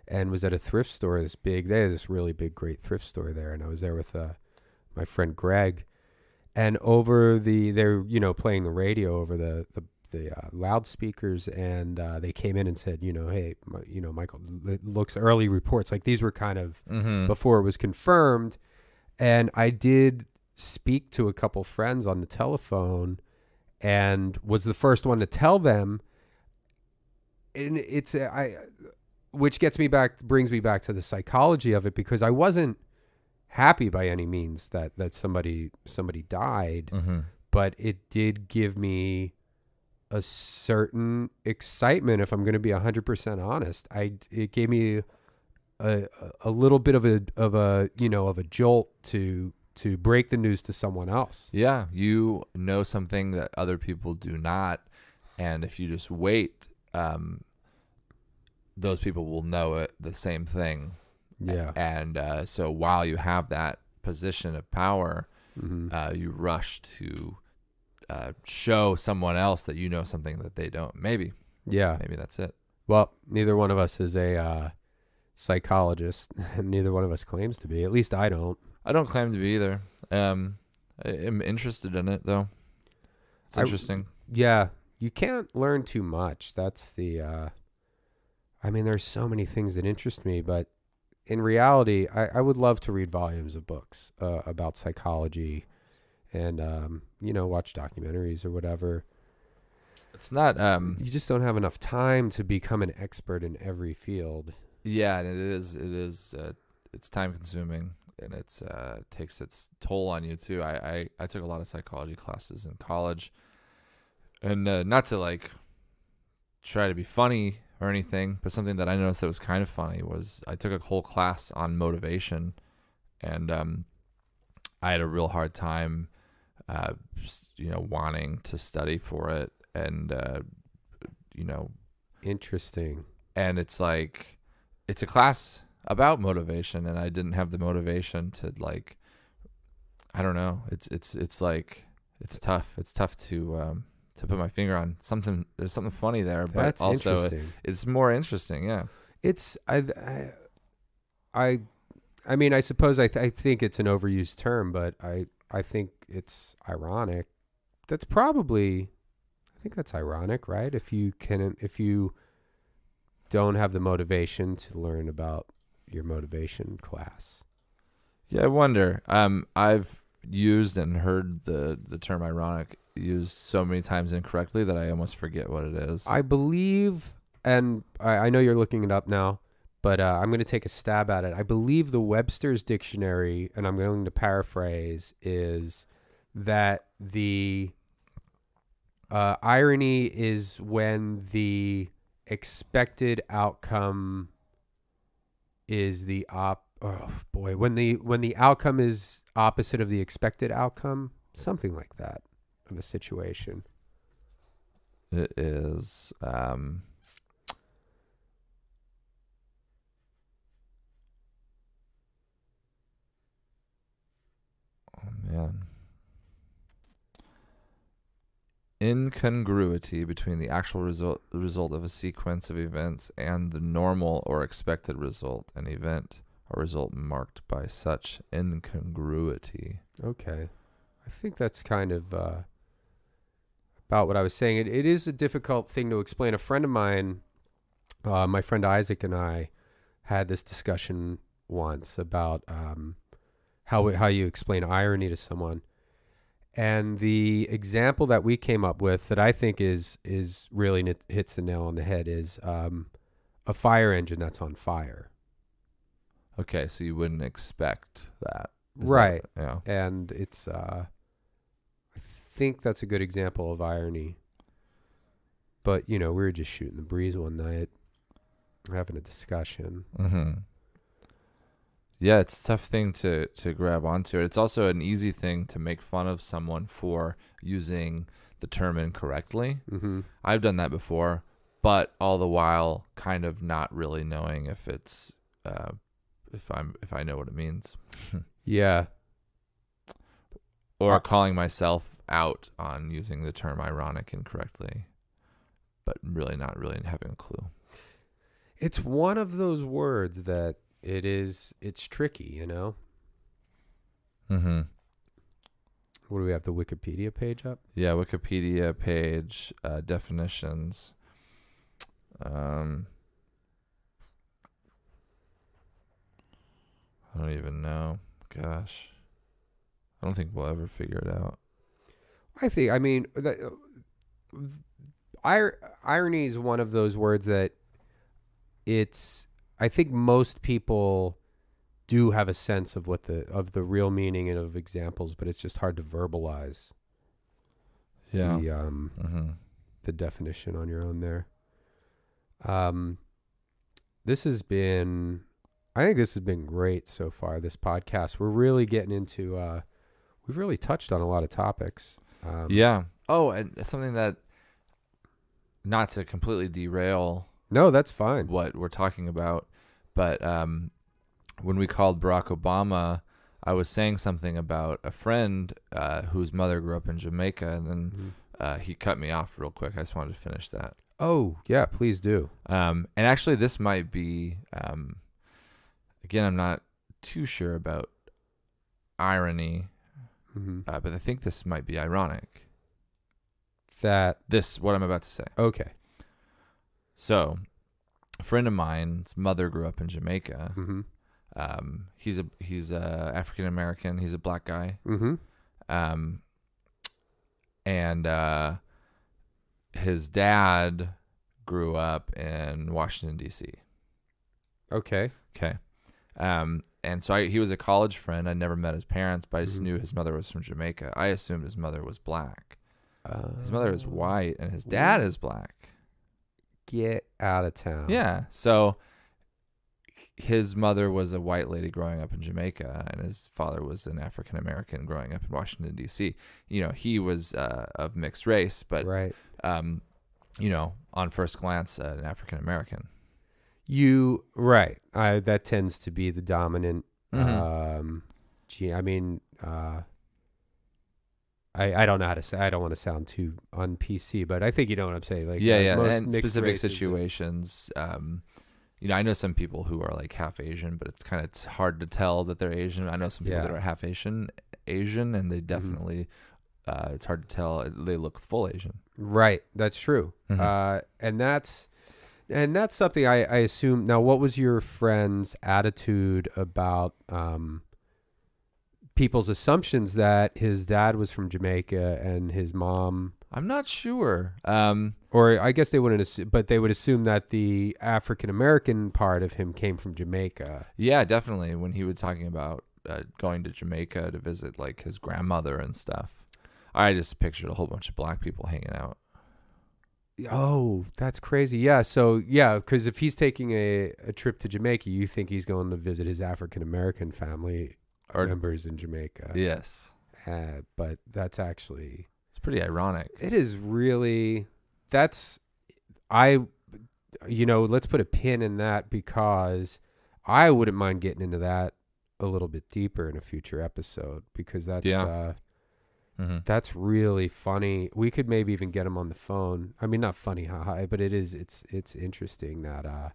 and was at a thrift store. They had this really big, great thrift store there, and I was there with my friend Greg, and they're playing the radio over the loudspeakers, and they came in and said, hey, Michael, it looks early reports. Like these were kind of before it was confirmed. And I did speak to a couple friends on the telephone and was the first one to tell them. And which brings me back to the psychology of it, because I wasn't happy by any means that somebody died, but it did give me a certain excitement. If I'm going to be 100% honest, it gave me a little bit of a jolt to break the news to someone else. Yeah, you know something that other people do not, and if you just wait, those people will know it, the same thing. Yeah, and so while you have that position of power, you rush to show someone else that you know something that they don't. Maybe that's it. Well, neither one of us is a psychologist, and neither one of us claims to be. At least I don't. I don't claim to be either. I'm interested in it though. It's interesting. Yeah, you can't learn too much. That's the. There's so many things that interest me, but in reality, I would love to read volumes of books about psychology, and watch documentaries or whatever. It's not. You just don't have enough time to become an expert in every field. Yeah, and it is. It's time consuming, and it takes its toll on you too. I took a lot of psychology classes in college, and not to like try to be funny or anything, but something that I noticed that was kind of funny was I took a whole class on motivation, and I had a real hard time, wanting to study for it, and Interesting. And it's like, it's a class about motivation, and I didn't have the motivation to like, I don't know. It's like, it's tough. It's tough to put my finger on something. There's something funny there, but That's also it's more interesting. Yeah. It's, I suppose I think it's an overused term, but I think it's ironic. I think that's ironic, right? If you don't have the motivation to learn about your motivation class. Yeah, I wonder. I've used and heard the term ironic used so many times incorrectly that I almost forget what it is. I believe, and I know you're looking it up now, but I'm going to take a stab at it. I believe the Webster's Dictionary, and I'm going to paraphrase, is that the irony is when the expected outcome is when the outcome is opposite of the expected outcome, something like that, of a situation. It is incongruity between the actual result of a sequence of events and the normal or expected result, an event or result marked by such incongruity. Okay. I think that's kind of about what I was saying. It is a difficult thing to explain. A friend of mine, my friend Isaac, and I had this discussion once about how you explain irony to someone. And the example that we came up with that I think is really hits the nail on the head is a fire engine that's on fire. Okay, so you wouldn't expect that. Right. Yeah. And it's I think that's a good example of irony. But, we were just shooting the breeze one night, having a discussion. Mm-hmm. Yeah, it's a tough thing to grab onto. It's also an easy thing to make fun of someone for using the term incorrectly. Mm-hmm. I've done that before, but all the while kind of not really knowing if it's if I know what it means. Yeah. Or calling myself out on using the term ironic incorrectly, but really not really having a clue. It's one of those words that it's tricky, Mm-hmm. What do we have, the Wikipedia page up? Yeah, Wikipedia page, definitions. I don't even know. Gosh. I don't think we'll ever figure it out. Irony is one of those words that I think most people do have a sense of the real meaning and of examples, but it's just hard to verbalize. Yeah. The definition on your own there. I think this has been great so far, this podcast. We're really getting into, we've really touched on a lot of topics. Yeah. Oh, and something that, not to completely derail. No, that's fine. What we're talking about, but when we called Barack Obama, I was saying something about a friend whose mother grew up in Jamaica, and then he cut me off real quick. I just wanted to finish that. Oh, yeah, please do. And actually, this might be, again, I'm not too sure about irony, but I think this might be ironic. What I'm about to say. Okay. So, a friend of mine's mother grew up in Jamaica. Mm-hmm. He's African American. He's a black guy. Mm-hmm. And his dad grew up in Washington, D.C. Okay. And so he was a college friend. I never met his parents, but I just knew his mother was from Jamaica. I assumed his mother was black. His mother is white, and his dad is black. Get out of town. Yeah. So his mother was a white lady growing up in Jamaica, and his father was an African American growing up in Washington, D.C. He was of mixed race, but right. On first glance, an African American. Right. That tends to be the dominant. I don't know how to say. I don't want to sound too un-PC, but I think you know what I'm saying. Like, most and mixed specific races situations. I know some people who are like half Asian, but it's hard to tell that they're Asian. I know some people that are half Asian, and they definitely, it's hard to tell. They look full Asian. Right. That's true. And that's something I assume. Now, what was your friend's attitude about people's assumptions that his dad was from Jamaica and his mom? I'm not sure. Or I guess they wouldn't assume, but they would assume that the African American part of him came from Jamaica. Yeah, definitely. When he was talking about going to Jamaica to visit like his grandmother and stuff, I just pictured a whole bunch of black people hanging out. Oh, that's crazy. Yeah. So, because if he's taking a trip to Jamaica, you think he's going to visit his African American family or members in Jamaica. Yes. But that's actually... It's pretty ironic. It is really... let's put a pin in that, because I wouldn't mind getting into that a little bit deeper in a future episode, because that's... Mm-hmm. That's really funny. We could maybe even get him on the phone. I mean, not funny, haha, but it's interesting that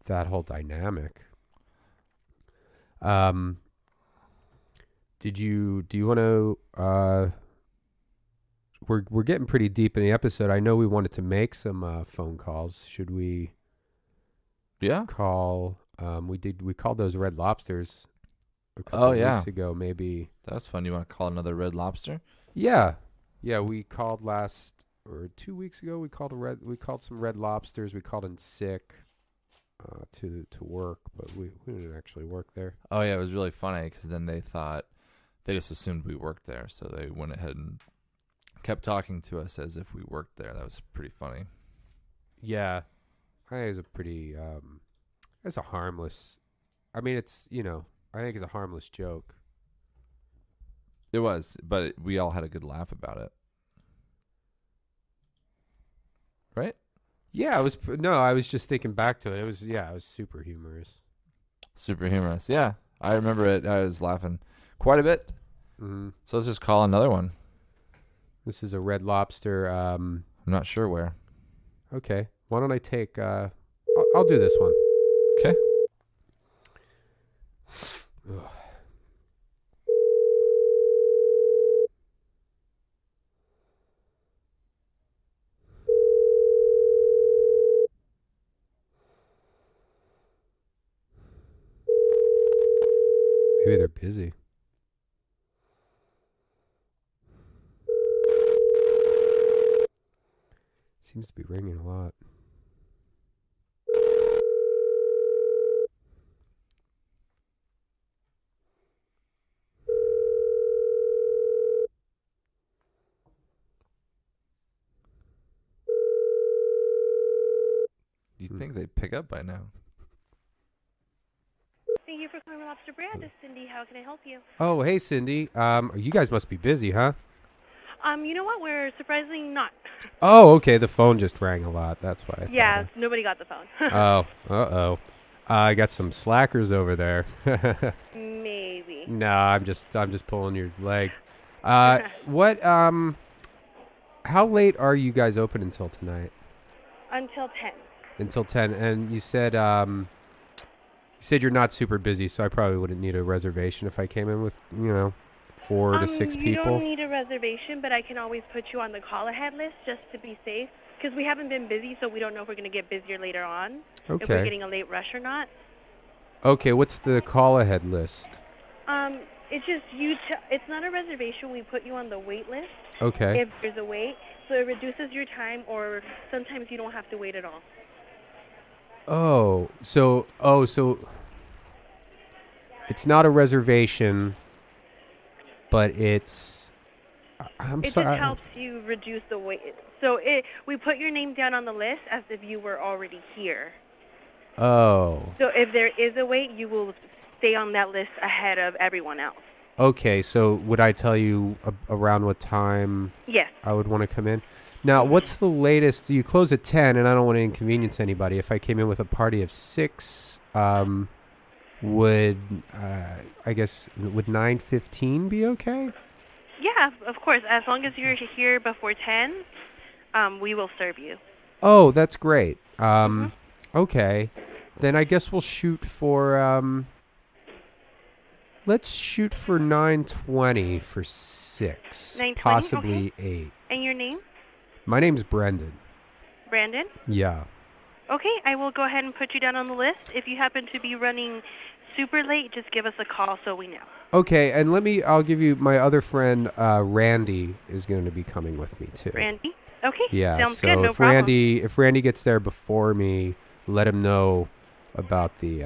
that whole dynamic. Do you want to we're getting pretty deep in the episode. I know we wanted to make some phone calls. Should we call we called those Red Lobsters a couple weeks ago, maybe. That's fun. You want to call another Red Lobster? Yeah, we called 2 weeks ago. We called some Red Lobsters. We called in sick to work, but we didn't actually work there. Oh yeah, it was really funny because then they just assumed we worked there, so they went ahead and kept talking to us as if we worked there. That was pretty funny. Yeah, I think it's a pretty it's a harmless. I mean, it's I think it's a harmless joke. It was, but we all had a good laugh about it. Right? Yeah, I was just thinking back to it. It was super humorous. Super humorous. Yeah, I remember it. I was laughing quite a bit. Mm-hmm. So let's just call another one. This is a Red Lobster. I'm not sure where. Okay. Why don't I take... I'll do this one. Okay. Ugh. Maybe they're busy. Seems to be ringing a lot. You'd think they'd pick up by now. Thank you for calling Red Lobster Brand. This is Cindy. How can I help you? Oh, hey, Cindy. You guys must be busy, huh? You know what? We're surprisingly not. Oh, okay. The phone just rang a lot. That's why. I Yeah, nobody got the phone. Oh, uh-oh. I got some slackers over there. Maybe. No, I'm just pulling your leg. What? How late are you guys open until tonight? Until 10. Until 10, and you said you're not super busy, so I probably wouldn't need a reservation if I came in with 4 to 6 people. You don't need a reservation, but I can always put you on the call ahead list just to be safe, because we haven't been busy, so we don't know if we're going to get busier later on. Okay. If we're getting a late rush or not. Okay, what's the call ahead list? It's just it's not a reservation. We put you on the wait list. Okay. If there's a wait, so it reduces your time, or sometimes you don't have to wait at all. So it's not a reservation, but it's. It just helps you reduce the wait. So we put your name down on the list as if you were already here. Oh. So if there is a wait, you will stay on that list ahead of everyone else. Okay, so would I tell you around what time? Yes. I would want to come in? Now, what's the latest? You close at 10, and I don't want to inconvenience anybody. If I came in with a party of 6, would 9:15 be okay? Yeah, of course. As long as you're here before 10, we will serve you. Oh, that's great. Okay. Then I guess we'll shoot for let's shoot for 9:20 for 6. 9:20, possibly okay. 8. And your name? My name's Brendon. Brandon? Yeah. Okay, I will go ahead and put you down on the list. If you happen to be running super late, just give us a call so we know. Okay, and I'll give you my other friend, Randy, is going to be coming with me too. Randy? Okay, Yeah, sounds so good, no if problem. if Randy gets there before me, let him know about the,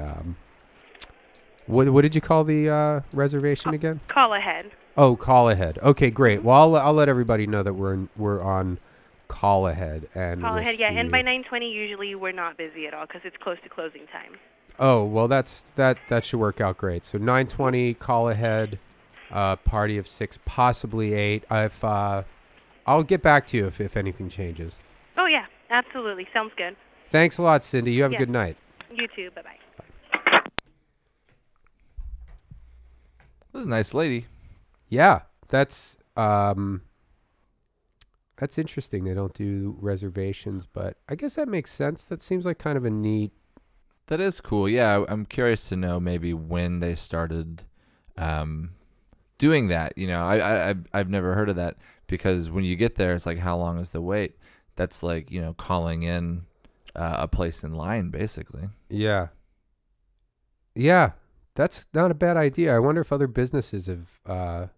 what did you call the reservation again? Call ahead. Oh, call ahead. Okay, great. Well, I'll let everybody know that we're on call ahead. And Call we'll ahead, yeah. see And you. by 9:20, usually we're not busy at all because it's close to closing time. Oh, well, that should work out great. So 9:20, call ahead, party of 6, possibly 8. I'll get back to you if anything changes. Oh, yeah, absolutely. Sounds good. Thanks a lot, Cindy. You have a Yeah. good night. You too. Bye-bye. This is a nice lady. Yeah, that's interesting. They don't do reservations, but I guess that makes sense. That seems like kind of a neat. That is cool. Yeah, I'm curious to know maybe when they started doing that. You know, I've never heard of that, because when you get there, it's like, how long is the wait? That's like, you know, calling in a place in line, basically. Yeah. Yeah, that's not a bad idea. I wonder if other businesses have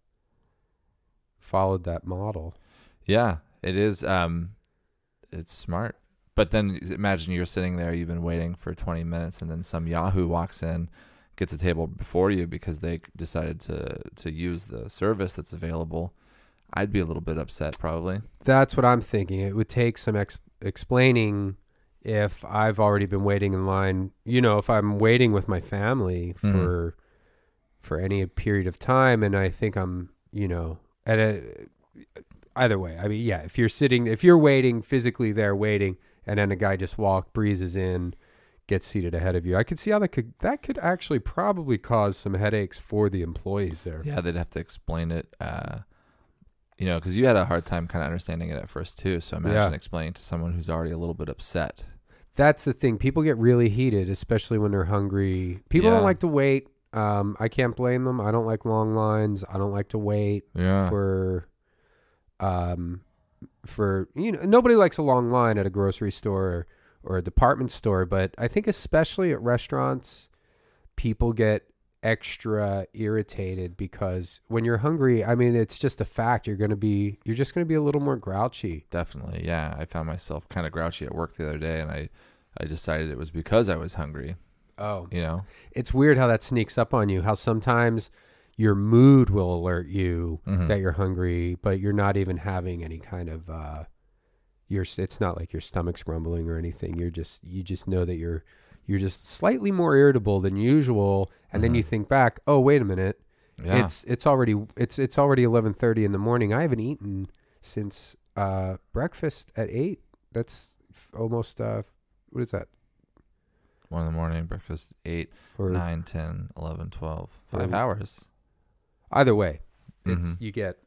followed that model. Yeah, it is. It's smart. But then imagine you're sitting there, you've been waiting for 20 minutes, and then some Yahoo walks in, gets a table before you because they decided to use the service that's available. I'd be a little bit upset, probably. That's what I'm thinking. It would take some explaining if I've already been waiting in line. You know, if I'm waiting with my family for any period of time, and I think I'm, you know, either way. I mean, yeah, if you're waiting physically there waiting, and then a guy just breezes in, gets seated ahead of you, I could see how that could actually probably cause some headaches for the employees there. Yeah, they'd have to explain it, you know, because you had a hard time kind of understanding it at first too. So imagine explaining to someone who's already a little bit upset. That's the thing. People get really heated, especially when they're hungry. People don't like to wait. I can't blame them. I don't like long lines. I don't like to wait for you know, nobody likes a long line at a grocery store or a department store, but I think especially at restaurants, people get extra irritated because when you're hungry, I mean, it's just a fact. You're just going to be a little more grouchy. Definitely. Yeah. I found myself kind of grouchy at work the other day, and I decided it was because I was hungry. Oh, you know, it's weird how that sneaks up on you, how sometimes your mood will alert you that you're hungry, but you're not even having any kind of, it's not like your stomach's grumbling or anything. You just know that you're just slightly more irritable than usual. And then you think back, oh, wait a minute. Yeah. It's already 11:30 in the morning. I haven't eaten since, breakfast at 8. That's almost, what is that? 1 a.m, breakfast 8, or 9, 10, 11, 12, 5 hours. Either way, you get,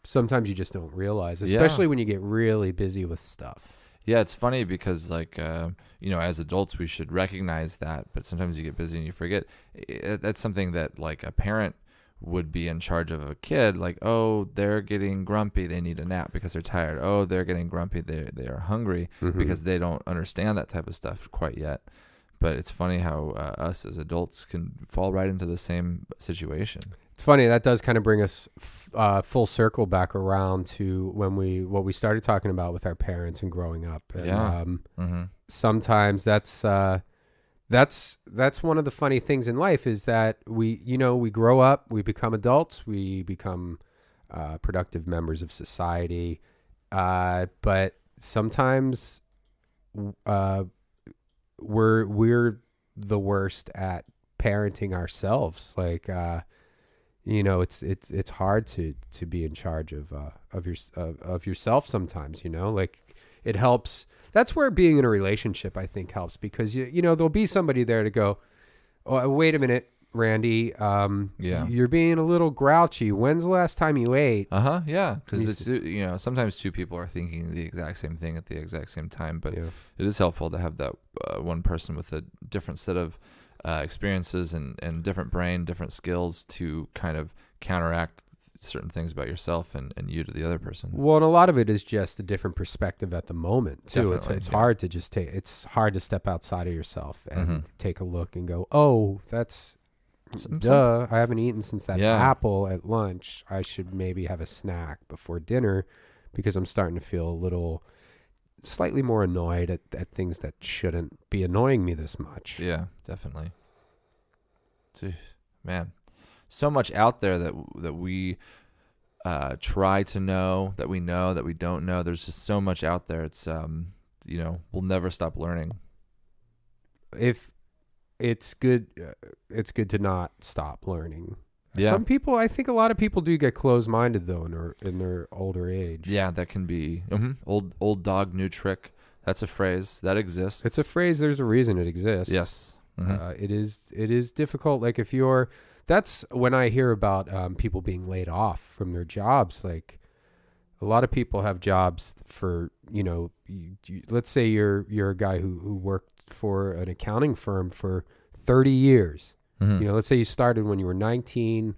sometimes you just don't realize, especially when you get really busy with stuff. Yeah, it's funny because, like, you know, as adults, we should recognize that, but sometimes you get busy and you forget. That's something that, like, a parent would be in charge of a kid. Like, oh, they're getting grumpy, they need a nap because they're tired. Oh, they're getting grumpy, they are hungry, because they don't understand that type of stuff quite yet. But it's funny how us as adults can fall right into the same situation. It's funny, that does kind of bring us full circle back around to what we started talking about with our parents and growing up. And, sometimes that's one of the funny things in life is that we grow up, we become adults, we become productive members of society, but sometimes we're the worst at parenting ourselves. Like, you know, it's hard to be in charge of yourself sometimes, you know, like it helps. That's where being in a relationship, I think, helps, because you know, there'll be somebody there to go, oh, wait a minute, Randy, you're being a little grouchy. When's the last time you ate? Yeah, because you know, sometimes two people are thinking the exact same thing at the exact same time, but it is helpful to have that one person with a different set of experiences and different brain, different skills to kind of counteract certain things about yourself and you to the other person. Well, and a lot of it is just a different perspective at the moment too. It's hard to just it's hard to step outside of yourself and take a look and go, oh, that's duh. I haven't eaten since that apple at lunch. I should maybe have a snack before dinner, because I'm starting to feel slightly more annoyed at things that shouldn't be annoying me this much. Yeah, definitely. Jeez, man, so much out there that we try to know, that we don't know. There's just so much out there. It's you know, we'll never stop learning. If it's good to not stop learning. Yeah. Some people, I think a lot of people do get closed-minded though in their older age. Yeah, that can be old dog, new trick. That's a phrase that exists. It's a phrase. There's a reason it exists. Yes. It is difficult. Like that's when I hear about people being laid off from their jobs. Like a lot of people have jobs for, let's say you're a guy who worked for an accounting firm for 30 years. Let's say you started when you were 19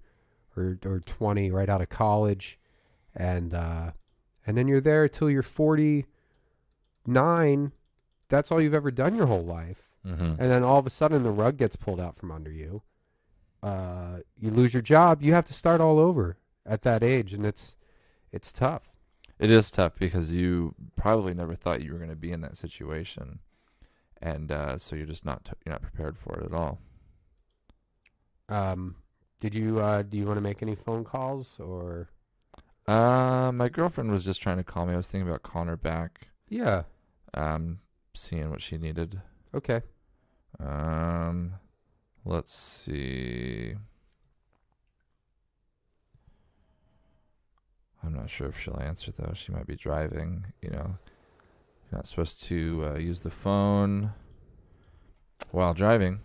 or 20, right out of college, and then you're there till you're 49. That's all you've ever done your whole life. And then all of a sudden the rug gets pulled out from under you. You lose your job. You have to start all over at that age, and it's tough. It is tough because you probably never thought you were going to be in that situation, and so you're just not prepared for it at all. Do you want to make any phone calls or? My girlfriend was just trying to call me. I was thinking about calling her back. Yeah. Seeing what she needed. Okay. Let's see. I'm not sure if she'll answer though. She might be driving. You're not supposed to use the phone while driving.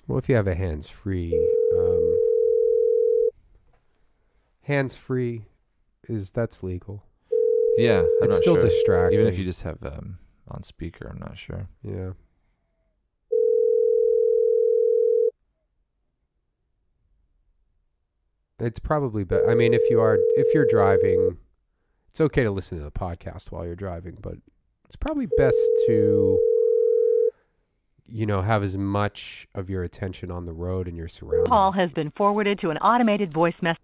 Well, if you have a hands-free, that's legal. Yeah, it's still distracting. Even if you just have on speaker, I'm not sure. Yeah. It's probably better. I mean, if you're driving, it's okay to listen to the podcast while you're driving, but it's probably best to, have as much of your attention on the road and your surroundings. Call has been forwarded to an automated voice message.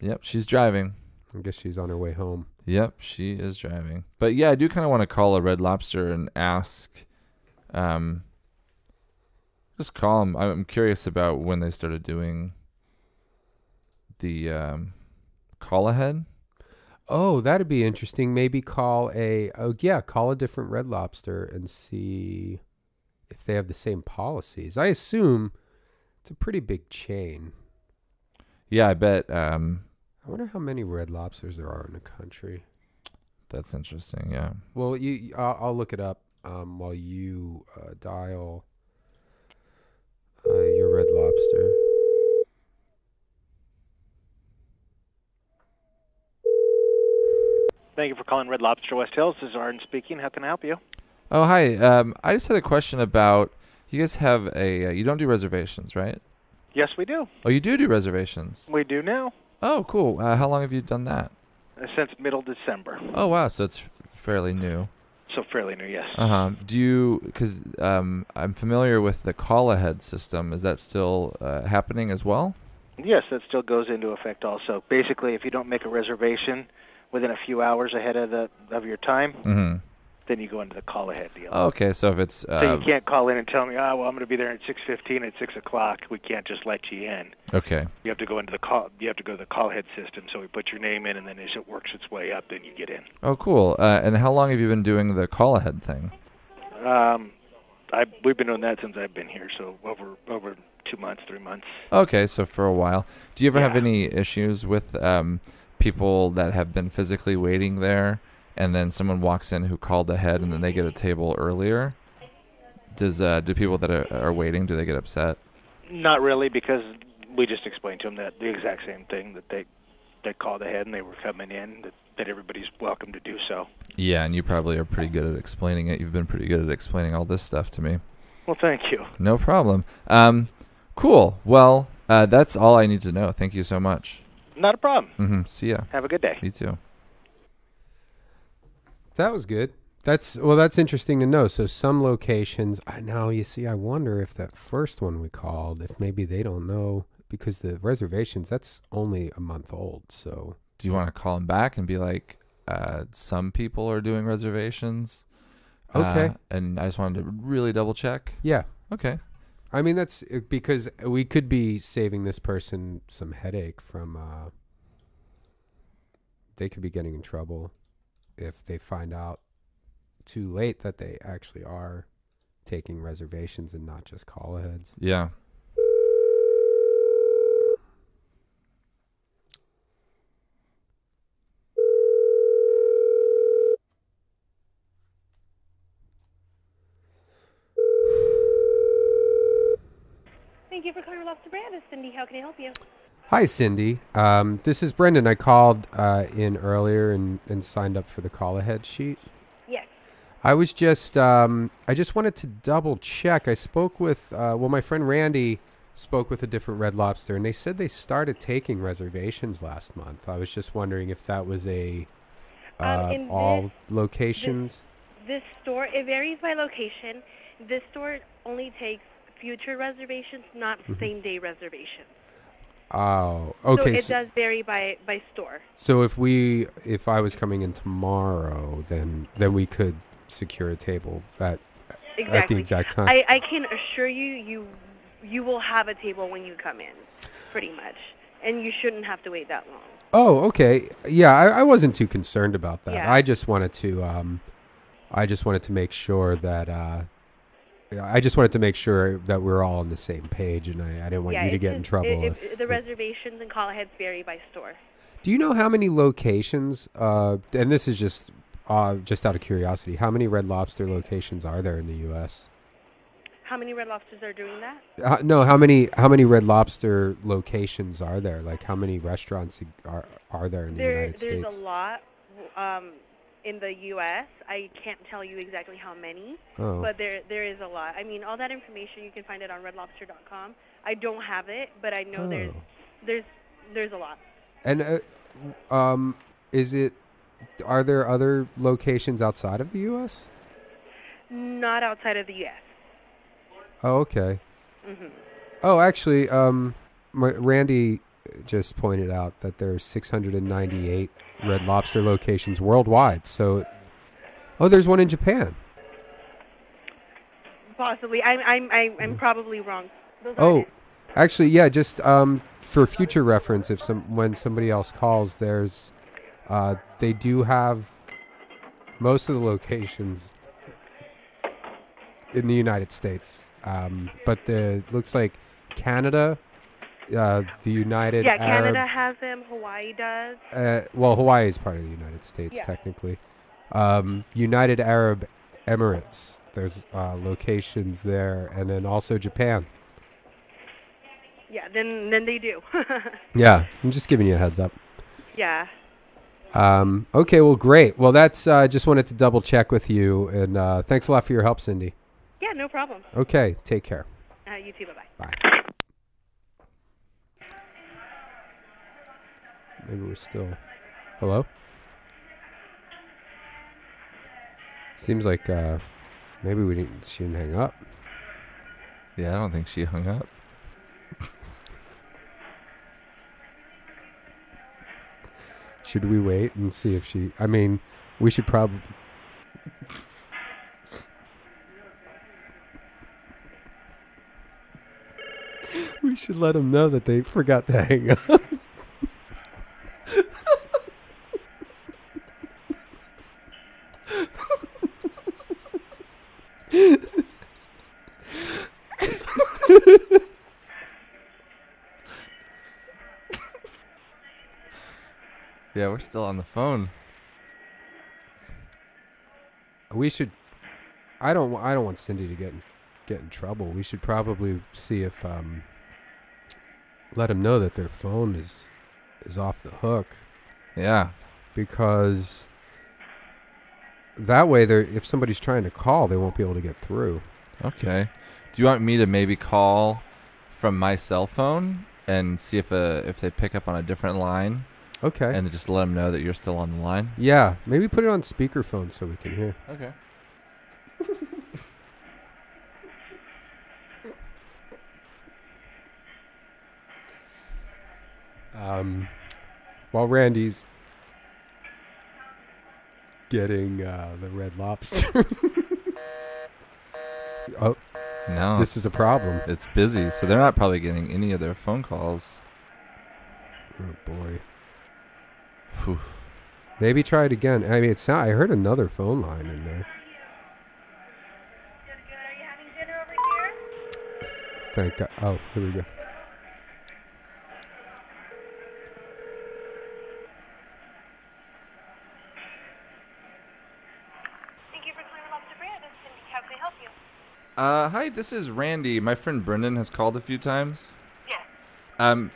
Yep, she's driving. I guess she's on her way home. Yep, she is driving. But yeah, I do kind of want to call a Red Lobster and ask. Just call them. I'm curious about when they started doing the call ahead. Oh, that'd be interesting. Maybe call a different Red Lobster and see if they have the same policies. I assume it's a pretty big chain. Yeah, I bet. I wonder how many Red Lobsters there are in the country. That's interesting. Yeah. Well, I'll look it up while you dial your Red Lobster. Thank you for calling Red Lobster West Hills. This is Arden speaking. How can I help you? Oh, hi. I just had a question about, you guys have you don't do reservations, right? Yes, we do. Oh, you do reservations? We do now. Oh, cool. How long have you done that? Since middle December. Oh, wow. So it's fairly new. So fairly new, yes. Do you, because I'm familiar with the call ahead system. Is that still happening as well? Yes, that still goes into effect also. Basically, if you don't make a reservation within a few hours ahead of your time, then you go into the call ahead deal. Oh, okay, so if it's so you can't call in and tell me, I'm going to be there at 6:15 at 6 o'clock. We can't just let you in. Okay. You have to go into the call. You have to go to the call ahead system. So we put your name in, and then as it works its way up, then you get in. Oh, cool. And how long have you been doing the call ahead thing? We've been doing that since I've been here, so over 2 months, 3 months. Okay, so for a while. Do you ever have any issues with people that have been physically waiting there, and then someone walks in who called ahead, and then they get a table earlier? Do people that are waiting, do they get upset? Not really, because we just explained to them that the exact same thing, that they called ahead and they were coming in, that everybody's welcome to do so. Yeah, and you probably are pretty good at explaining it. You've been pretty good at explaining all this stuff to me. Well, thank you. No problem. Cool. Well, that's all I need to know. Thank you so much. Not a problem. See ya. Have a good day. You too. That was good. That's interesting to know. So some locations, now you see, I wonder if that first one we called, if maybe they don't know, because the reservations, that's only a month old. So do you want to call them back and be like, some people are doing reservations? Okay. And I just wanted to really double check. Yeah. Okay. I mean, that's because we could be saving this person some headache from, they could be getting in trouble if they find out too late that they actually are taking reservations and not just call aheads. Yeah. you for calling Red Lobster Brand. This is Cindy. How can I help you? Hi, Cindy. This is Brendon. I called in earlier and signed up for the call-ahead sheet. Yes. I was just, I just wanted to double check. I spoke with, my friend Randy spoke with a different Red Lobster, and they said they started taking reservations last month. I was just wondering if that was all locations. This store, it varies by location. This store only takes future reservations, not same-day reservations. Oh, okay. So it does vary by store. So if I was coming in tomorrow, then we could secure a table at the exact time. I can assure you will have a table when you come in, pretty much, and you shouldn't have to wait that long. Oh, okay. Yeah, I wasn't too concerned about that. Yeah. I just wanted to make sure that we're all on the same page, and I didn't want you to get in trouble. The reservations and call-aheads vary by store. Do you know how many locations? And this is just out of curiosity, how many Red Lobster locations are there in the U.S.? How many Red Lobsters are doing that? No, how many Red Lobster locations are there? Like, how many restaurants are there in the United States? There's a lot in the U.S. I can't tell you exactly how many, but there is a lot. I mean, all that information, you can find it on redlobster.com. I don't have it, but I know there's a lot. And are there other locations outside of the U.S.? Not outside of the U.S. Oh, okay. Mm-hmm. Oh, actually, Randy just pointed out that there's 698 Red Lobster locations worldwide. So, there's one in Japan. Possibly, I'm probably wrong. Actually, yeah. Just for future reference, when somebody else calls, they do have most of the locations in the United States. But looks like Canada, the United Arab... Canada has them. Hawaii does. Hawaii is part of the United States, technically. United Arab Emirates, there's locations there, and then also Japan. Yeah, then they do. Yeah, I'm just giving you a heads up. Yeah. Okay, well, great. Well, that's just wanted to double check with you, and thanks a lot for your help, Cindy. Yeah, no problem. Okay, take care. You too, bye-bye. Bye. Maybe we're still... Hello? Seems like maybe she didn't hang up. Yeah, I don't think she hung up. Should we wait and see if she... I mean, we should probably... We should let them know that they forgot to hang up. Yeah, we're still on the phone. We should... I don't want Cindy to get in trouble. We should probably see if... let them know that their phone is off the hook. Yeah. Because that way, if somebody's trying to call, they won't be able to get through. Okay. Do you want me to maybe call from my cell phone and see if they pick up on a different line? Okay. And just let them know that you're still on the line? Yeah. Maybe put it on speakerphone so we can hear. Okay. While Randy's getting the Red Lobster. Oh, no. This is a problem. It's busy, so they're not probably getting any of their phone calls. Oh, boy. Whew. Maybe try it again. I mean, I heard another phone line in there. Are you having dinner over here? Thank God. Oh, here we go. Hi, this is Randy. My friend Brendon has called a few times. Yeah.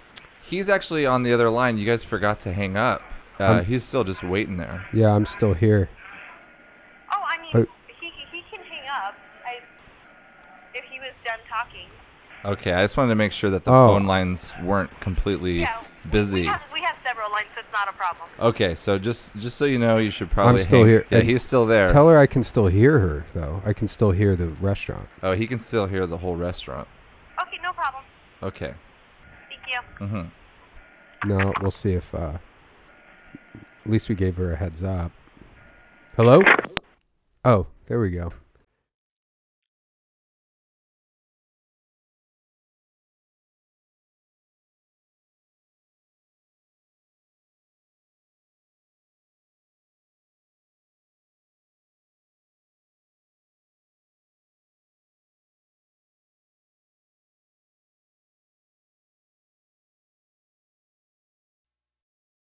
He's actually on the other line. You guys forgot to hang up. He's still just waiting there. Yeah, I'm still here. Oh, I mean, he can hang up if he was done talking. Okay, I just wanted to make sure that the phone lines weren't completely busy. We have several lines, so it's not a problem. Okay, so just so you know, you should probably I'm still here. Yeah, he's still there. Tell her I can still hear her, though. I can still hear the restaurant. Oh, he can still hear the whole restaurant. Okay, no problem. Okay. Thank you. Mm-hmm. No, we'll see if... at least we gave her a heads up. Hello? Oh, there we go.